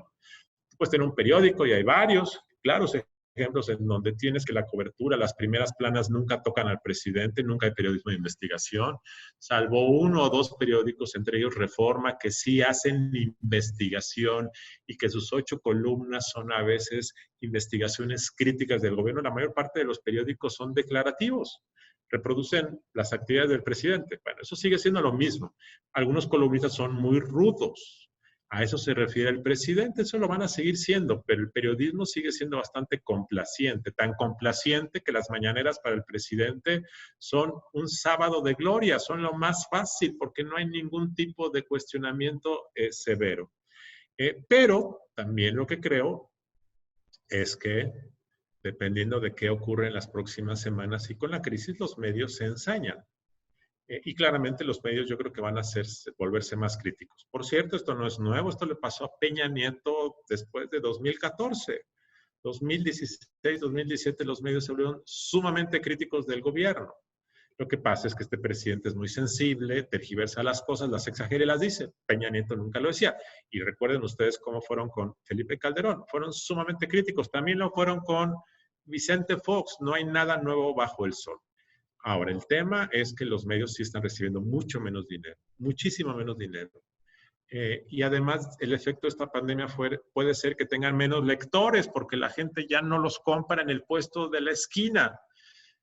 [SPEAKER 3] puedes tener un periódico y hay varios, claros ejemplos en donde tienes que la cobertura, las primeras planas nunca tocan al presidente, nunca hay periodismo de investigación, salvo 1 o 2 periódicos, entre ellos Reforma, que sí hacen investigación y que sus 8 columnas son a veces investigaciones críticas del gobierno. La mayor parte de los periódicos son declarativos, reproducen las actividades del presidente. Bueno, eso sigue siendo lo mismo. Algunos columnistas son muy rudos. A eso se refiere el presidente, eso lo van a seguir siendo, pero el periodismo sigue siendo bastante complaciente, tan complaciente que las mañaneras para el presidente son un sábado de gloria, son lo más fácil porque no hay ningún tipo de cuestionamiento severo. Pero también lo que creo es que, dependiendo de qué ocurre en las próximas semanas y con la crisis, los medios se ensañan. Y claramente los medios yo creo que van a volverse más críticos. Por cierto, esto no es nuevo, esto le pasó a Peña Nieto después de 2014. 2016, 2017 los medios se volvieron sumamente críticos del gobierno. Lo que pasa es que este presidente es muy sensible, tergiversa las cosas, las exagera y las dice. Peña Nieto nunca lo decía. Y recuerden ustedes cómo fueron con Felipe Calderón. Fueron sumamente críticos. También lo fueron con Vicente Fox. No hay nada nuevo bajo el sol. Ahora, el tema es que los medios sí están recibiendo mucho menos dinero, muchísimo menos dinero. Y además, el efecto de esta pandemia puede ser que tengan menos lectores porque la gente ya no los compra en el puesto de la esquina.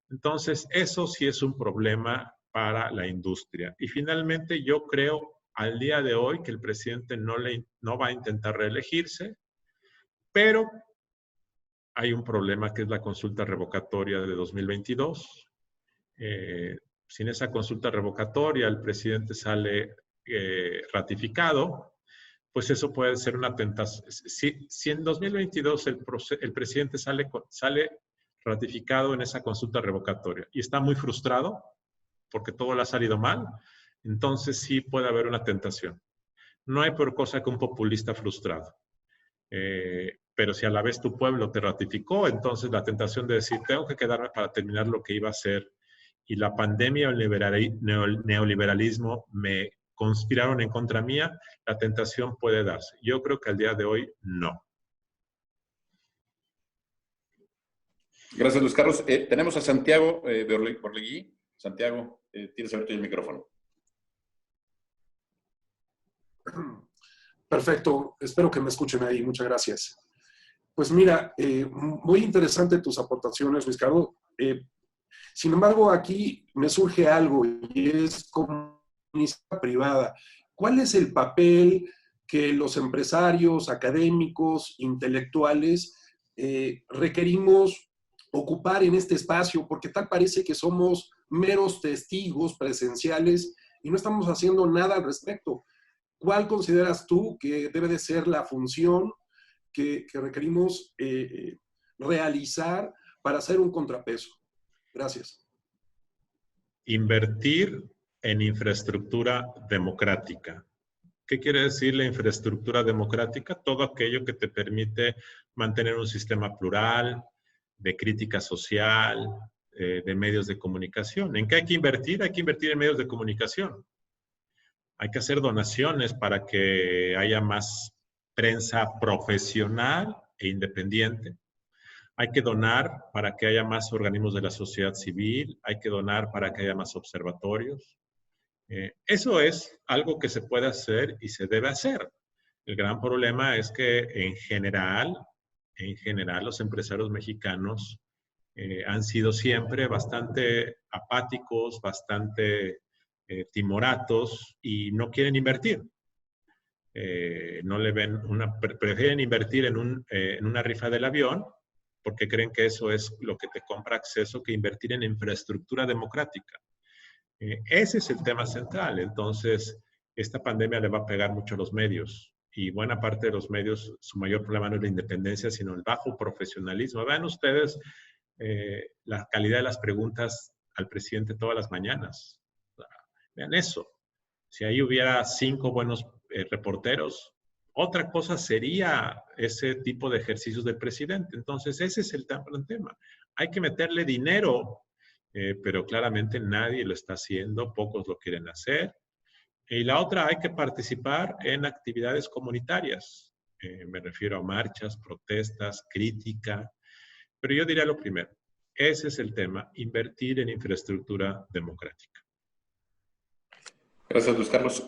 [SPEAKER 3] Entonces, eso sí es un problema para la industria. Y finalmente, yo creo al día de hoy que el presidente no va a intentar reelegirse, pero hay un problema que es la consulta revocatoria de 2022. Sin esa consulta revocatoria el presidente sale ratificado, pues eso puede ser una tentación. Si en 2022 el presidente sale ratificado en esa consulta revocatoria y está muy frustrado porque todo le ha salido mal, entonces sí puede haber una tentación. No hay peor cosa que un populista frustrado. Pero si a la vez tu pueblo te ratificó, entonces la tentación de decir, tengo que quedarme para terminar lo que iba a hacer, y la pandemia o el neoliberalismo me conspiraron en contra mía, la tentación puede darse. Yo creo que al día de hoy, no.
[SPEAKER 1] Gracias, Luis Carlos. Tenemos a Santiago Borlegui. Santiago, tienes abierto el micrófono.
[SPEAKER 8] Perfecto. Espero que me escuchen ahí. Muchas gracias. Pues mira, muy interesante tus aportaciones, Luis Carlos. Sin embargo, aquí me surge algo y es como iniciativa privada. ¿Cuál es el papel que los empresarios, académicos, intelectuales requerimos ocupar en este espacio? Porque tal parece que somos meros testigos presenciales y no estamos haciendo nada al respecto. ¿Cuál consideras tú que debe de ser la función que requerimos realizar para hacer un contrapeso? Gracias.
[SPEAKER 3] Invertir en infraestructura democrática. ¿Qué quiere decir la infraestructura democrática? Todo aquello que te permite mantener un sistema plural, de crítica social, de medios de comunicación. ¿En qué hay que invertir? Hay que invertir en medios de comunicación. Hay que hacer donaciones para que haya más prensa profesional e independiente. Hay que donar para que haya más organismos de la sociedad civil. Hay que donar para que haya más observatorios. Eso es algo que se puede hacer y se debe hacer. El gran problema es que en general los empresarios mexicanos han sido siempre bastante apáticos, bastante timoratos y no quieren invertir. No le ven prefieren invertir en una rifa del avión porque creen que eso es lo que te compra acceso, que invertir en infraestructura democrática. Ese es el tema central. Entonces, esta pandemia le va a pegar mucho a los medios y buena parte de los medios, su mayor problema no es la independencia, sino el bajo profesionalismo. Vean ustedes la calidad de las preguntas al presidente todas las mañanas. Vean eso. Si ahí hubiera 5 buenos reporteros, otra cosa sería ese tipo de ejercicios del presidente. Entonces, ese es el gran tema. Hay que meterle dinero, pero claramente nadie lo está haciendo, pocos lo quieren hacer. Y la otra, hay que participar en actividades comunitarias. Me refiero a marchas, protestas, crítica. Pero yo diría lo primero, ese es el tema, invertir en infraestructura democrática.
[SPEAKER 1] Gracias, Luis Carlos.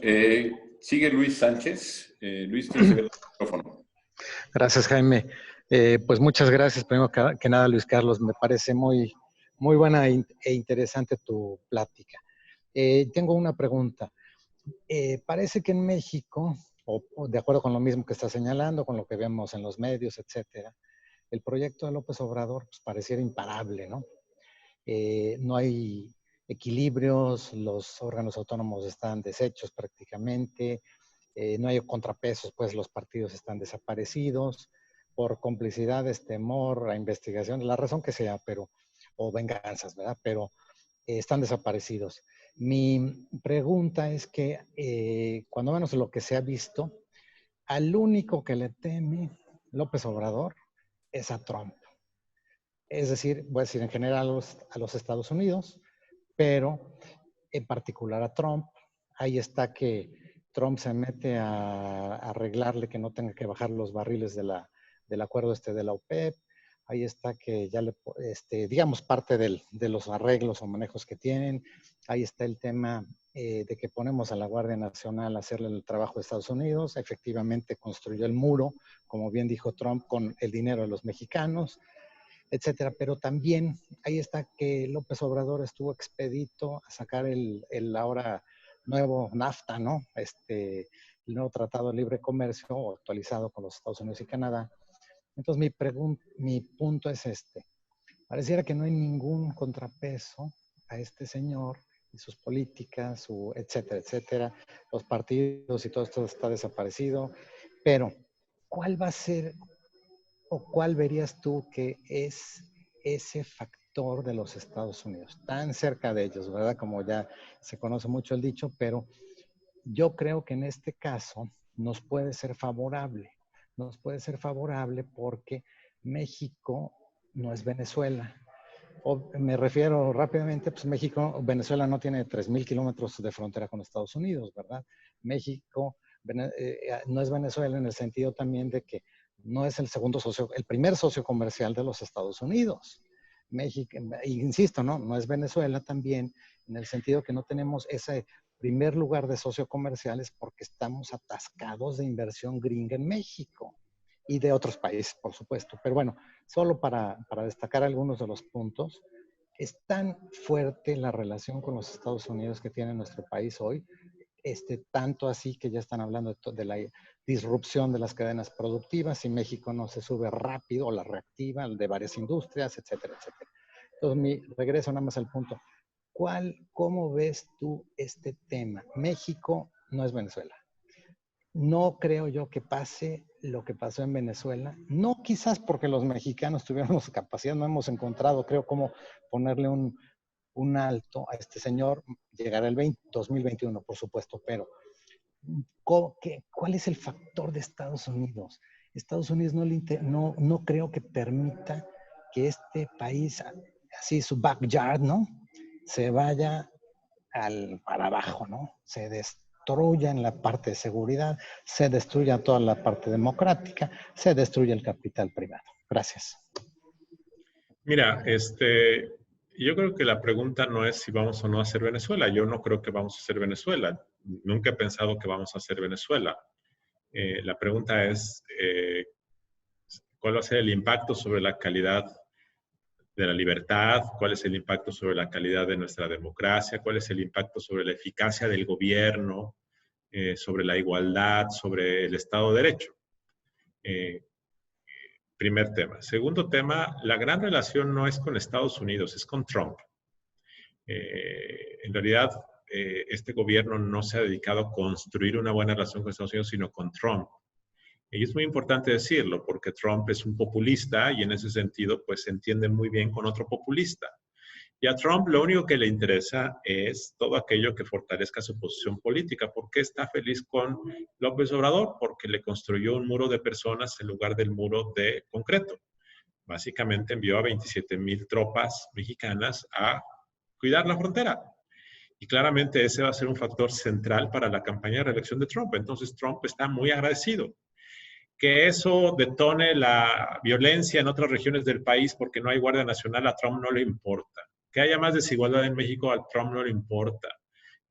[SPEAKER 1] Sigue Luis Sánchez. Luis, tienes el micrófono.
[SPEAKER 9] Gracias, Jaime. Pues muchas gracias. Primero que nada, Luis Carlos, me parece muy buena e interesante tu plática. Tengo una pregunta. Parece que en México, o de acuerdo con lo mismo que está señalando, con lo que vemos en los medios, etcétera, el proyecto de López Obrador pues, pareciera imparable, ¿no? No hay equilibrios, los órganos autónomos están deshechos prácticamente, no hay contrapesos, pues los partidos están desaparecidos por complicidades, temor, a investigación, la razón que sea, o venganzas, ¿verdad? Pero están desaparecidos. Mi pregunta es que cuando menos lo que se ha visto, al único que le teme López Obrador es a Trump. Es decir, voy a decir en general a los Estados Unidos, pero en particular a Trump. Ahí está que Trump se mete a arreglarle que no tenga que bajar los barriles del acuerdo de la OPEP. Ahí está que ya digamos, parte de los arreglos o manejos que tienen. Ahí está el tema de que ponemos a la Guardia Nacional a hacerle el trabajo de Estados Unidos. Efectivamente construyó el muro, como bien dijo Trump, con el dinero de los mexicanos, etcétera. Pero también ahí está que López Obrador estuvo expedito a sacar el ahora nuevo NAFTA, ¿no? El nuevo Tratado de Libre Comercio actualizado con los Estados Unidos y Canadá. Entonces mi punto es pareciera que no hay ningún contrapeso a este señor y sus políticas, etcétera, etcétera. Los partidos y todo esto está desaparecido. Pero, ¿cuál va a ser o cuál verías tú que es ese factor de los Estados Unidos? Tan cerca de ellos, ¿verdad? Como ya se conoce mucho el dicho, pero yo creo que en este caso nos puede ser favorable. Nos puede ser favorable porque México no es Venezuela. Me refiero rápidamente, pues Venezuela no tiene 3,000 kilómetros de frontera con Estados Unidos, ¿verdad? México no es Venezuela en el sentido también de que no es el primer socio comercial de los Estados Unidos. México, insisto, no es Venezuela también en el sentido que no tenemos ese primer lugar de socio comerciales porque estamos atascados de inversión gringa en México y de otros países, por supuesto. Pero bueno, solo para destacar algunos de los puntos, Es tan fuerte la relación con los Estados Unidos que tiene nuestro país hoy, tanto así que ya están hablando de la disrupción de las cadenas productivas si México no se sube rápido o la reactiva de varias industrias, etcétera, etcétera. Entonces, regreso nada más al punto. ¿Cómo ves tú este tema? México no es Venezuela. No creo yo que pase lo que pasó en Venezuela. No quizás porque los mexicanos tuviéramos capacidad, no hemos encontrado, creo, cómo ponerle un alto a este señor. Llegará el 2021, por supuesto, pero ¿cuál es el factor de Estados Unidos? Estados Unidos no creo que permita que este país, así su backyard, ¿no? Se vaya para abajo, ¿no? Se destruya en la parte de seguridad, se destruya toda la parte democrática, se destruye el capital privado. Gracias.
[SPEAKER 3] Mira, yo creo que la pregunta no es si vamos o no a ser Venezuela. Yo no creo que vamos a ser Venezuela. Nunca he pensado que vamos a ser Venezuela. La pregunta es, ¿cuál va a ser el impacto sobre la calidad de la libertad? ¿Cuál es el impacto sobre la calidad de nuestra democracia? ¿Cuál es el impacto sobre la eficacia del gobierno? Sobre la igualdad, sobre el Estado de Derecho. Primer tema. Segundo tema, la gran relación no es con Estados Unidos, es con Trump. En realidad, este gobierno no se ha dedicado a construir una buena relación con Estados Unidos, sino con Trump. Y es muy importante decirlo, porque Trump es un populista y en ese sentido, pues se entiende muy bien con otro populista. Y a Trump lo único que le interesa es todo aquello que fortalezca su posición política. ¿Por qué está feliz con López Obrador? Porque le construyó un muro de personas en lugar del muro de concreto. Básicamente envió a 27,000 tropas mexicanas a cuidar la frontera. Y claramente ese va a ser un factor central para la campaña de reelección de Trump. Entonces Trump está muy agradecido. Que eso detone la violencia en otras regiones del país porque no hay Guardia Nacional, a Trump no le importa. Que haya más desigualdad en México, a Trump no le importa.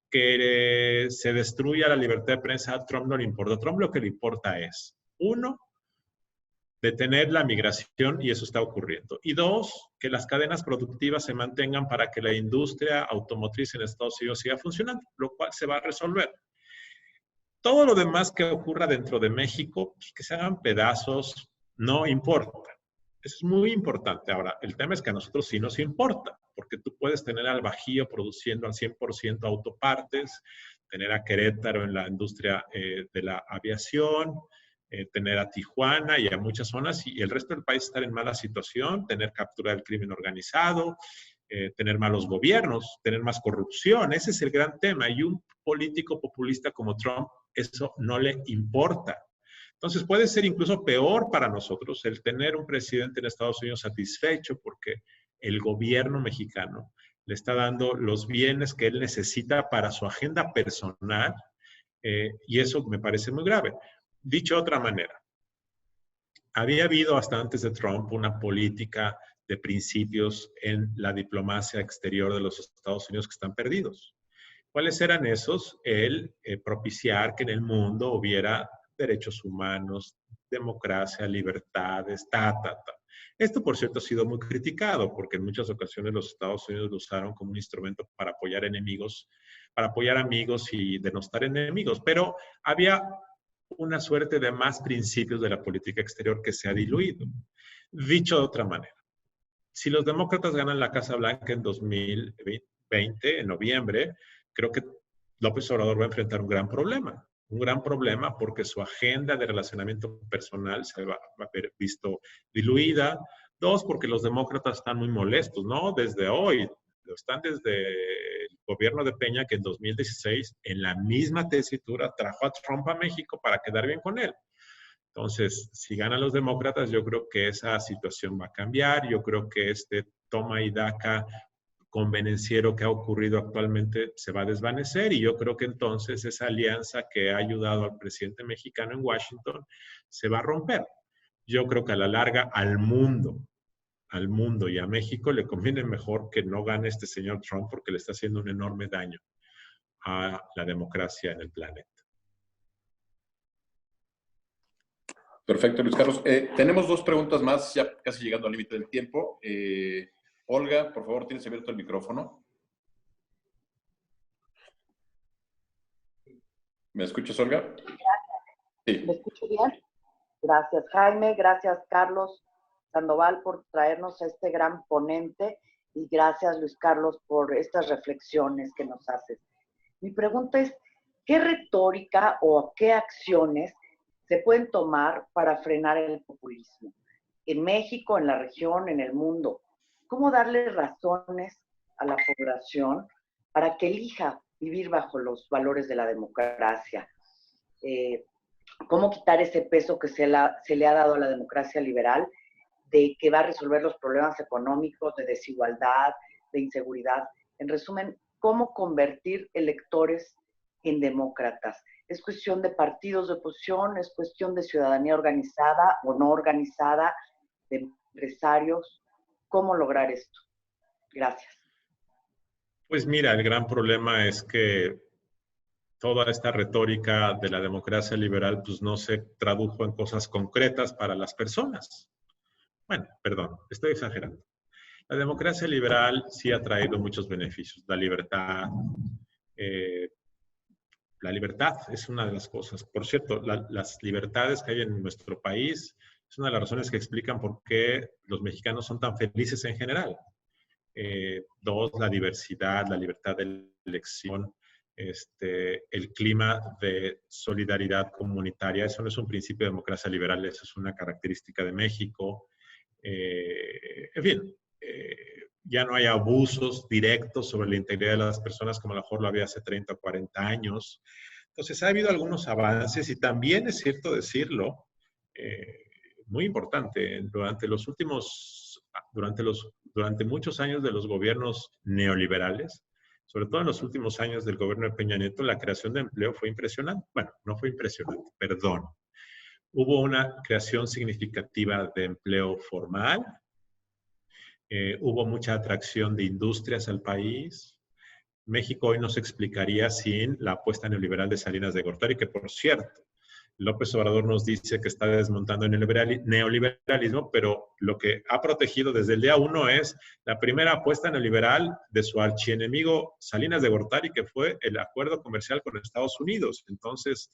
[SPEAKER 3] Que se destruya la libertad de prensa, a Trump no le importa. A Trump lo que le importa es, uno, detener la migración, y eso está ocurriendo. Y dos, que las cadenas productivas se mantengan para que la industria automotriz en Estados Unidos siga funcionando, lo cual se va a resolver. Todo lo demás que ocurra dentro de México, pues que se hagan pedazos, no importa. Eso es muy importante. Ahora, el tema es que a nosotros sí nos importa, porque tú puedes tener al Bajío produciendo al 100% autopartes, tener a Querétaro en la industria de la aviación, tener a Tijuana y a muchas zonas, y el resto del país estar en mala situación, tener captura del crimen organizado, tener malos gobiernos, tener más corrupción. Ese es el gran tema. Y un político populista como Trump, eso no le importa. Entonces puede ser incluso peor para nosotros el tener un presidente en Estados Unidos satisfecho porque el gobierno mexicano le está dando los bienes que él necesita para su agenda personal, y eso me parece muy grave. Dicho de otra manera, había habido hasta antes de Trump una política de principios en la diplomacia exterior de los Estados Unidos que están perdidos. ¿Cuáles eran esos? El propiciar que en el mundo hubiera derechos humanos, democracia, libertades, Esto, por cierto, ha sido muy criticado porque en muchas ocasiones los Estados Unidos lo usaron como un instrumento para apoyar enemigos, para apoyar amigos y denostar enemigos. Pero había una suerte de más principios de la política exterior que se ha diluido. Dicho de otra manera, si los demócratas ganan la Casa Blanca en 2020, en noviembre, creo que López Obrador va a enfrentar un gran problema porque su agenda de relacionamiento personal se va a ver visto diluida. Dos, porque los demócratas están muy molestos, ¿no? Desde hoy, están desde el gobierno de Peña, que en 2016, en la misma tesitura, trajo a Trump a México para quedar bien con él. Entonces, si ganan los demócratas, yo creo que esa situación va a cambiar. Yo creo que este toma y daca convenenciero que ha ocurrido actualmente se va a desvanecer y yo creo que entonces esa alianza que ha ayudado al presidente mexicano en Washington se va a romper. Yo creo que a la larga al mundo y a México le conviene mejor que no gane este señor Trump porque le está haciendo un enorme daño a la democracia en el planeta.
[SPEAKER 1] Perfecto, Luis Carlos. Tenemos dos preguntas más, ya casi llegando al límite del tiempo. Olga, por favor, tienes abierto el micrófono. ¿Me escuchas, Olga? Sí.
[SPEAKER 10] ¿Me escucho bien? Gracias, Jaime. Gracias, Carlos Sandoval, por traernos a este gran ponente. Y gracias, Luis Carlos, por estas reflexiones que nos haces. Mi pregunta es, ¿qué retórica o qué acciones se pueden tomar para frenar el populismo? En México, en la región, en el mundo. ¿Cómo darle razones a la población para que elija vivir bajo los valores de la democracia? ¿Cómo quitar ese peso que se le ha dado a la democracia liberal de que va a resolver los problemas económicos, de desigualdad, de inseguridad? En resumen, ¿cómo convertir electores en demócratas? ¿Es cuestión de partidos de oposición? ¿Es cuestión de ciudadanía organizada o no organizada? ¿De empresarios? ¿Cómo lograr esto? Gracias.
[SPEAKER 3] Pues mira, el gran problema es que toda esta retórica de la democracia liberal pues no se tradujo en cosas concretas para las personas. Bueno, perdón, estoy exagerando. La democracia liberal sí ha traído muchos beneficios. La libertad es una de las cosas. Por cierto, las libertades que hay en nuestro país es una de las razones que explican por qué los mexicanos son tan felices en general. Dos, la diversidad, la libertad de elección, el clima de solidaridad comunitaria. Eso no es un principio de democracia liberal, eso es una característica de México. En fin, ya no hay abusos directos sobre la integridad de las personas como a lo mejor lo había hace 30 o 40 años. Entonces, ha habido algunos avances y también es cierto decirlo, muy importante, durante muchos años de los gobiernos neoliberales, sobre todo en los últimos años del gobierno de Peña Nieto, la creación de empleo fue impresionante. Bueno, no fue impresionante, perdón. Hubo una creación significativa de empleo formal, hubo mucha atracción de industrias al país. México hoy no se explicaría sin la apuesta neoliberal de Salinas de Gortari, que por cierto, López Obrador nos dice que está desmontando el neoliberalismo, pero lo que ha protegido desde el día 1 es la primera apuesta neoliberal de su archienemigo Salinas de Gortari, que fue el acuerdo comercial con Estados Unidos. Entonces,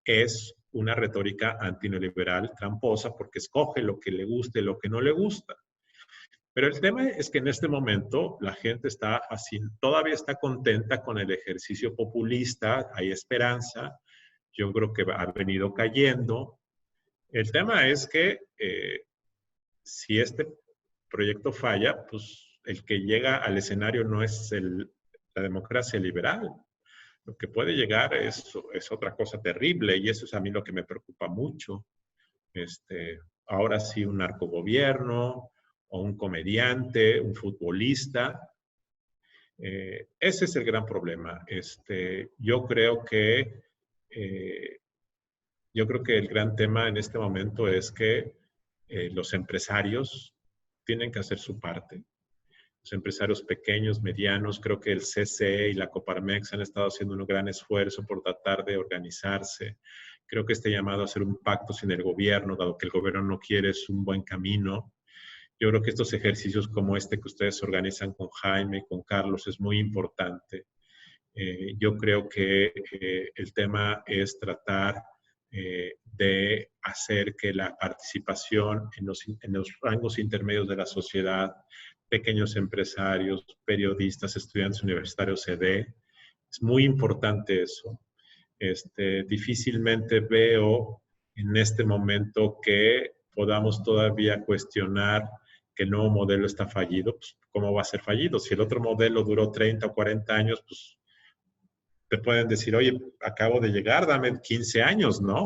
[SPEAKER 3] es una retórica antineoliberal tramposa porque escoge lo que le guste, lo que no le gusta. Pero el tema es que en este momento la gente todavía está contenta con el ejercicio populista, hay esperanza. Yo creo que ha venido cayendo. El tema es que si este proyecto falla, pues el que llega al escenario no es la democracia liberal. Lo que puede llegar es otra cosa terrible y eso es a mí lo que me preocupa mucho. Ahora sí, un narcogobierno o un comediante, un futbolista. Ese es el gran problema. Yo creo que el gran tema en este momento es que los empresarios tienen que hacer su parte. Los empresarios pequeños, medianos, creo que el CCE y la Coparmex han estado haciendo un gran esfuerzo por tratar de organizarse. Creo que este llamado a hacer un pacto sin el gobierno, dado que el gobierno no quiere, es un buen camino. Yo creo que estos ejercicios como este que ustedes organizan con Jaime y con Carlos es muy importante. Yo creo que el tema es tratar de hacer que la participación en los rangos intermedios de la sociedad, pequeños empresarios, periodistas, estudiantes universitarios se dé. Es muy importante eso. Difícilmente veo en este momento que podamos todavía cuestionar que el nuevo modelo está fallido. Pues, ¿cómo va a ser fallido? Si el otro modelo duró 30 o 40 años, pues te pueden decir, oye, acabo de llegar, dame 15 años, ¿no?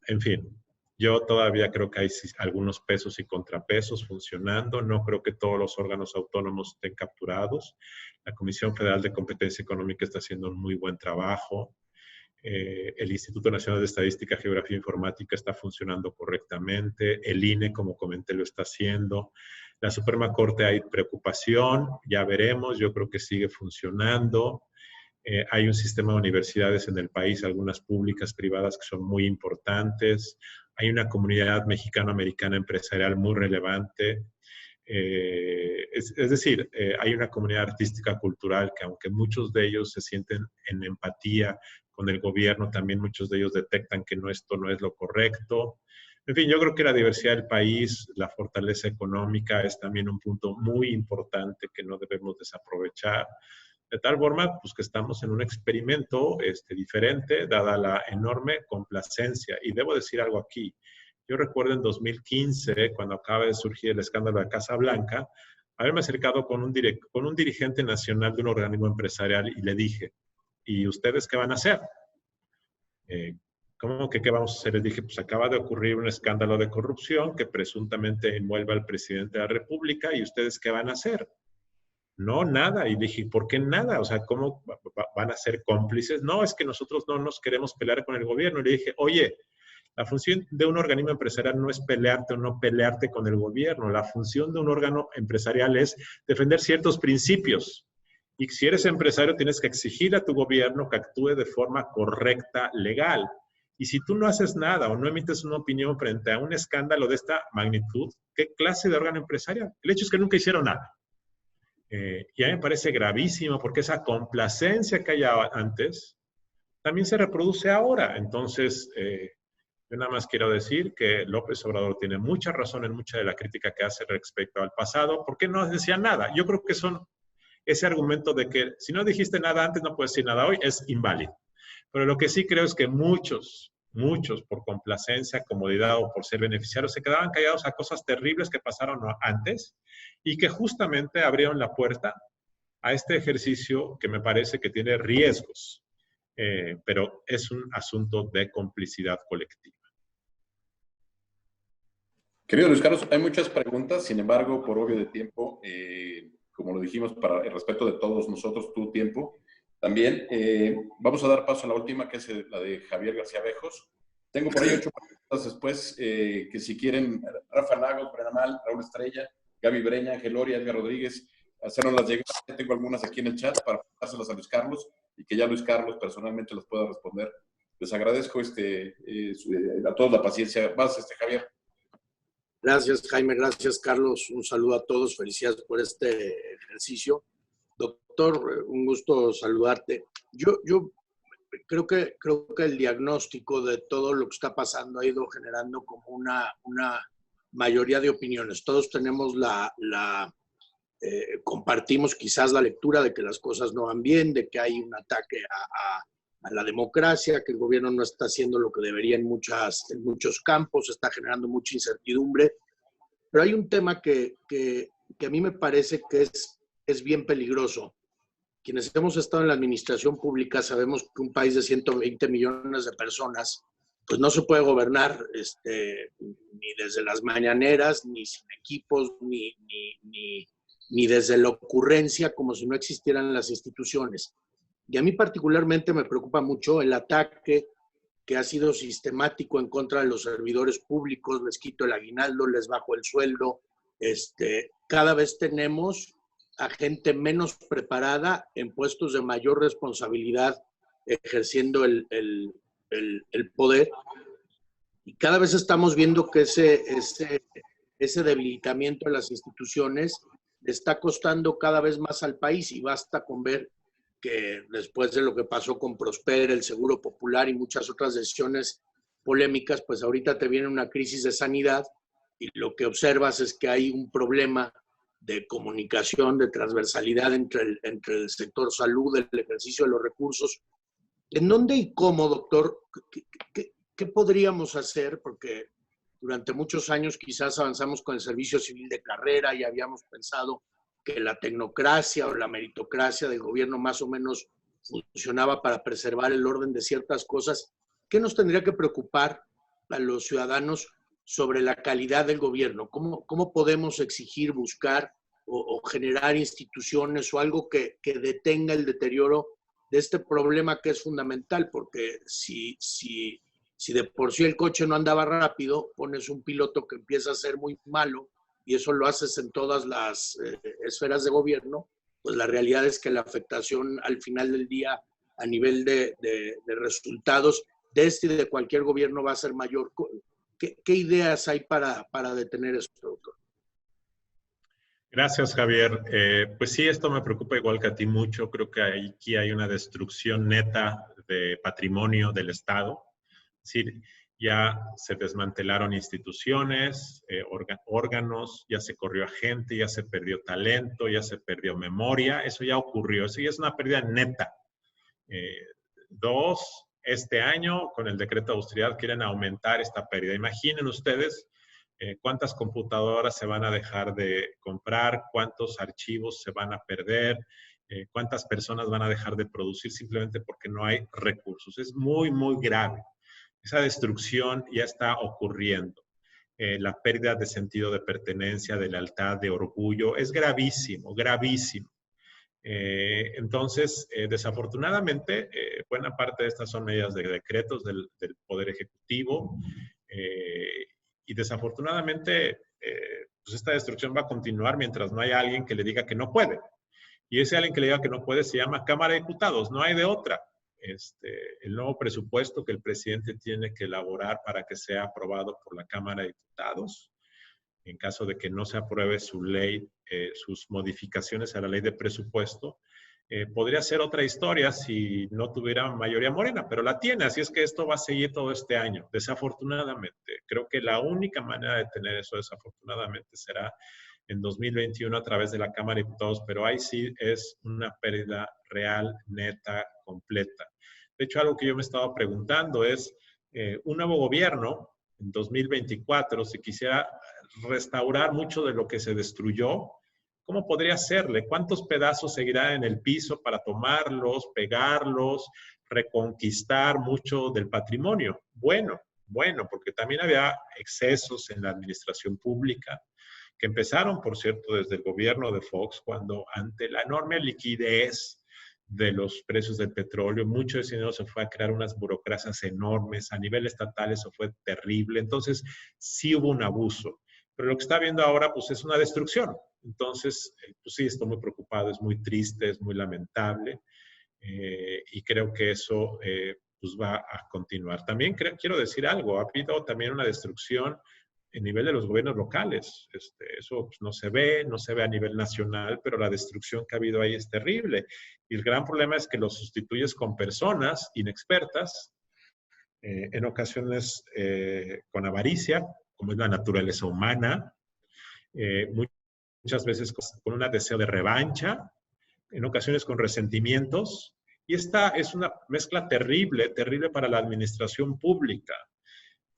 [SPEAKER 3] En fin, yo todavía creo que hay algunos pesos y contrapesos funcionando. No creo que todos los órganos autónomos estén capturados. La Comisión Federal de Competencia Económica está haciendo un muy buen trabajo. El Instituto Nacional de Estadística, Geografía e Informática está funcionando correctamente. El INE, como comenté, lo está haciendo. La Suprema Corte hay preocupación, ya veremos, yo creo que sigue funcionando. Hay un sistema de universidades en el país, algunas públicas, privadas, que son muy importantes. Hay una comunidad mexicano-americana empresarial muy relevante. Es decir, hay una comunidad artística cultural que aunque muchos de ellos se sienten en empatía con el gobierno, también muchos de ellos detectan que esto no es lo correcto. En fin, yo creo que la diversidad del país, la fortaleza económica es también un punto muy importante que no debemos desaprovechar. De tal forma, pues que estamos en un experimento diferente, dada la enorme complacencia. Y debo decir algo aquí. Yo recuerdo en 2015, cuando acaba de surgir el escándalo de Casa Blanca, haberme acercado con un dirigente nacional de un organismo empresarial y le dije, ¿y ustedes qué van a hacer? ¿Cómo que qué vamos a hacer? Les dije, pues acaba de ocurrir un escándalo de corrupción que presuntamente envuelve al presidente de la República, ¿y ustedes qué van a hacer? No, nada. Y dije, ¿por qué nada? O sea, ¿cómo van a ser cómplices? No, es que nosotros no nos queremos pelear con el gobierno. Y le dije, oye, la función de un organismo empresarial no es pelearte o no pelearte con el gobierno. La función de un órgano empresarial es defender ciertos principios. Y si eres empresario, tienes que exigir a tu gobierno que actúe de forma correcta, legal. Y si tú no haces nada o no emites una opinión frente a un escándalo de esta magnitud, ¿qué clase de órgano empresarial? El hecho es que nunca hicieron nada. Y a mí me parece gravísimo porque esa complacencia que había antes también se reproduce ahora. Entonces, yo nada más quiero decir que López Obrador tiene mucha razón en mucha de la crítica que hace respecto al pasado, porque no decía nada. Yo creo que ese argumento de que si no dijiste nada antes, no puedes decir nada hoy, es inválido. Pero lo que sí creo es que muchos, por complacencia, comodidad o por ser beneficiarios, se quedaban callados a cosas terribles que pasaron antes y que justamente abrieron la puerta a este ejercicio que me parece que tiene riesgos, pero es un asunto de complicidad colectiva.
[SPEAKER 1] Querido Luis Carlos, hay muchas preguntas, sin embargo, por obvio de tiempo, como lo dijimos, para el respeto de todos nosotros, tu tiempo, también vamos a dar paso a la última, que es la de Javier García Bejos. Tengo por ahí 8 preguntas después, que si quieren, Rafa Lagos, Brenamal, Raúl Estrella, Gaby Breña, Ángel Loria, Edgar Rodríguez, hacernoslas llegar. Tengo algunas aquí en el chat para pasárselas a Luis Carlos y que ya Luis Carlos personalmente las pueda responder. Les agradezco a todos la paciencia. Vas, Javier.
[SPEAKER 11] Gracias, Jaime. Gracias, Carlos. Un saludo a todos. Felicidades por este ejercicio. Doctor, un gusto saludarte. Yo creo que el diagnóstico de todo lo que está pasando ha ido generando como una mayoría de opiniones. Todos tenemos compartimos quizás la lectura de que las cosas no van bien, de que hay un ataque a la democracia, que el gobierno no está haciendo lo que debería en muchos campos, está generando mucha incertidumbre. Pero hay un tema que a mí me parece que es bien peligroso. Quienes hemos estado en la administración pública sabemos que un país de 120 millones de personas pues no se puede gobernar ni desde las mañaneras, ni sin equipos, ni desde la ocurrencia, como si no existieran las instituciones. Y a mí particularmente me preocupa mucho el ataque que ha sido sistemático en contra de los servidores públicos. Les quito el aguinaldo, les bajo el sueldo. Cada vez tenemos a gente menos preparada en puestos de mayor responsabilidad ejerciendo el poder. Y cada vez estamos viendo que ese debilitamiento de las instituciones le está costando cada vez más al país, y basta con ver que después de lo que pasó con Prosper, el Seguro Popular y muchas otras decisiones polémicas, pues ahorita te viene una crisis de sanidad y lo que observas es que hay un problema de comunicación, de transversalidad entre el sector salud, el ejercicio de los recursos. ¿En dónde y cómo, doctor, qué podríamos hacer? Porque durante muchos años quizás avanzamos con el servicio civil de carrera y habíamos pensado que la tecnocracia o la meritocracia del gobierno más o menos funcionaba para preservar el orden de ciertas cosas. ¿Qué nos tendría que preocupar a los ciudadanos sobre la calidad del gobierno? ¿Cómo podemos exigir, buscar o generar instituciones o algo que detenga el deterioro de este problema que es fundamental? Porque si de por sí el coche no andaba rápido, pones un piloto que empieza a ser muy malo y eso lo haces en todas las esferas de gobierno, pues la realidad es que la afectación al final del día a nivel de resultados de y de cualquier gobierno va a ser mayor. ¿Qué ideas hay para detener esto, doctor?
[SPEAKER 3] Gracias, Javier. Pues sí, esto me preocupa igual que a ti mucho. Creo que aquí hay una destrucción neta de patrimonio del Estado. Es decir, ya se desmantelaron instituciones, órganos, ya se corrió a gente, ya se perdió talento, ya se perdió memoria. Eso ya ocurrió. Eso ya es una pérdida neta. Dos, este año, con el decreto de austeridad, quieren aumentar esta pérdida. Imaginen ustedes cuántas computadoras se van a dejar de comprar, cuántos archivos se van a perder, cuántas personas van a dejar de producir simplemente porque no hay recursos. Es muy, muy grave. Esa destrucción ya está ocurriendo. La pérdida de sentido de pertenencia, de lealtad, de orgullo, es gravísimo, gravísimo. Entonces, desafortunadamente, buena parte de estas son medidas de decretos del Poder Ejecutivo y desafortunadamente, pues esta destrucción va a continuar mientras no haya alguien que le diga que no puede. Y ese alguien que le diga que no puede se llama Cámara de Diputados, no hay de otra. El nuevo presupuesto que el presidente tiene que elaborar para que sea aprobado por la Cámara de Diputados, en caso de que no se apruebe su ley, sus modificaciones a la ley de presupuesto, podría ser otra historia si no tuviera mayoría morena, pero la tiene, así es que esto va a seguir todo este año, desafortunadamente. Creo que la única manera de tener eso, desafortunadamente, será en 2021 a través de la Cámara de Diputados, pero ahí sí es una pérdida real, neta, completa. De hecho, algo que yo me estaba preguntando es, un nuevo gobierno, en 2024, si quisiera restaurar mucho de lo que se destruyó, ¿cómo podría hacerle? ¿Cuántos pedazos seguirá en el piso para tomarlos, pegarlos, reconquistar mucho del patrimonio? Bueno, porque también había excesos en la administración pública, que empezaron, por cierto, desde el gobierno de Fox, cuando ante la enorme liquidez de los precios del petróleo, mucho de ese dinero se fue a crear unas burocracias enormes, a nivel estatal eso fue terrible, entonces sí hubo un abuso, pero lo que está viendo ahora pues es una destrucción, entonces pues sí, estoy muy preocupado, es muy triste, es muy lamentable y creo que eso pues va a continuar. También quiero decir algo, ha habido también una destrucción en nivel de los gobiernos locales. Eso pues, no se ve a nivel nacional, pero la destrucción que ha habido ahí es terrible. Y el gran problema es que lo sustituyes con personas inexpertas, en ocasiones con avaricia, como es la naturaleza humana, muchas veces con un deseo de revancha, en ocasiones con resentimientos. Y esta es una mezcla terrible, terrible para la administración pública.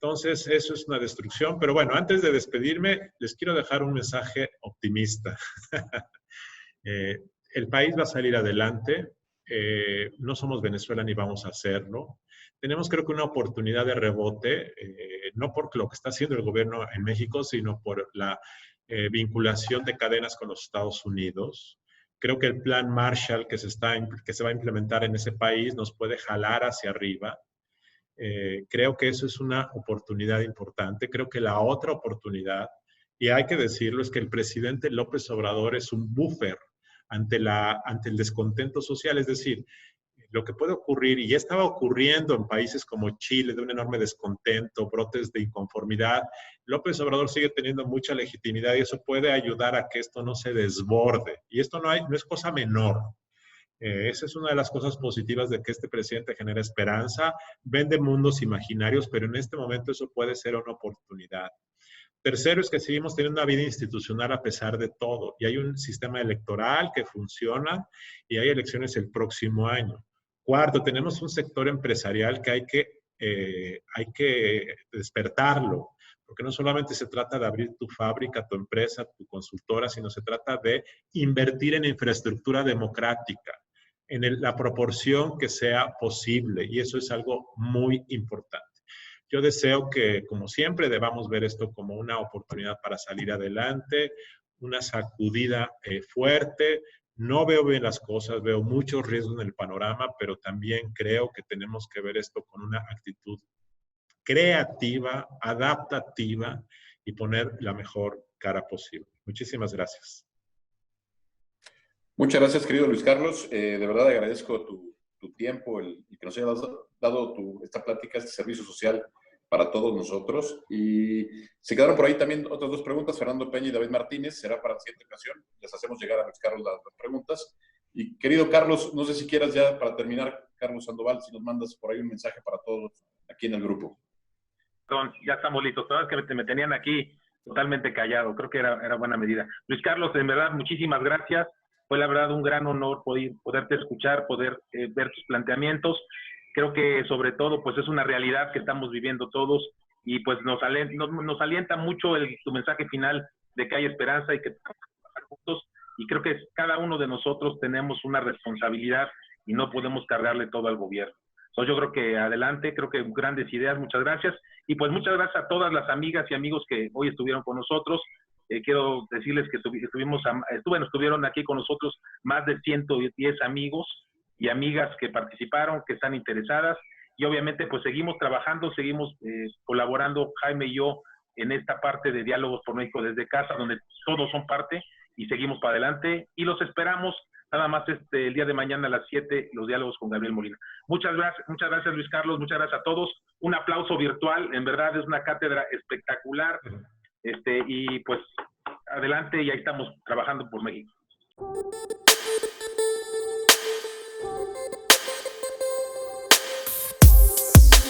[SPEAKER 3] Entonces, eso es una destrucción. Pero bueno, antes de despedirme, les quiero dejar un mensaje optimista. El país va a salir adelante. No somos Venezuela ni vamos a hacerlo. Tenemos, creo que, una oportunidad de rebote, no por lo que está haciendo el gobierno en México, sino por la vinculación de cadenas con los Estados Unidos. Creo que el plan Marshall que se va a implementar en ese país nos puede jalar hacia arriba. Creo que eso es una oportunidad importante. Creo que la otra oportunidad, y hay que decirlo, es que el presidente López Obrador es un buffer ante el descontento social. Es decir, lo que puede ocurrir, y ya estaba ocurriendo en países como Chile, de un enorme descontento, brotes de inconformidad, López Obrador sigue teniendo mucha legitimidad y eso puede ayudar a que esto no se desborde. Y esto no es cosa menor. Esa es una de las cosas positivas de que este presidente genera esperanza, vende mundos imaginarios, pero en este momento eso puede ser una oportunidad. Tercero es que seguimos teniendo una vida institucional a pesar de todo, y hay un sistema electoral que funciona y hay elecciones el próximo año. Cuarto, tenemos un sector empresarial que hay que despertarlo, porque no solamente se trata de abrir tu fábrica, tu empresa, tu consultora, sino se trata de invertir en infraestructura democrática, en la proporción que sea posible, y eso es algo muy importante. Yo deseo que, como siempre, debamos ver esto como una oportunidad para salir adelante, una sacudida fuerte. No veo bien las cosas, veo muchos riesgos en el panorama, pero también creo que tenemos que ver esto con una actitud creativa, adaptativa y poner la mejor cara posible. Muchísimas gracias.
[SPEAKER 1] Muchas gracias, querido Luis Carlos. De verdad agradezco tu tiempo y que nos hayas dado esta plática, este servicio social para todos nosotros. Y se quedaron por ahí también otras dos preguntas, Fernando Peña y David Martínez, será para la siguiente ocasión, les hacemos llegar a Luis Carlos las preguntas. Y querido Carlos, no sé si quieras ya para terminar, Carlos Sandoval, si nos mandas por ahí un mensaje para todos aquí en el grupo.
[SPEAKER 2] Perdón, ya estamos listos, todas que me tenían aquí totalmente callado, creo que era buena medida. Luis Carlos, en verdad, muchísimas gracias, fue la verdad un gran honor poderte escuchar, poder ver tus planteamientos. Creo que sobre todo pues es una realidad que estamos viviendo todos y pues nos alienta mucho tu mensaje final de que hay esperanza y que estamos juntos, y creo que cada uno de nosotros tenemos una responsabilidad y no podemos cargarle todo al gobierno. Entonces yo creo que adelante, creo que grandes ideas, muchas gracias. Y pues muchas gracias a todas las amigas y amigos que hoy estuvieron con nosotros. Quiero decirles que estuvieron aquí con nosotros más de 110 amigos y amigas que participaron, que están interesadas. Y obviamente pues seguimos trabajando, seguimos colaborando, Jaime y yo, en esta parte de Diálogos por México desde casa, donde todos son parte y seguimos para adelante. Y los esperamos nada más el día de mañana a las 7, los diálogos con Gabriel Molina. Muchas gracias Luis Carlos, muchas gracias a todos. Un aplauso virtual, en verdad es una cátedra espectacular. Y pues adelante, y ahí estamos trabajando por México.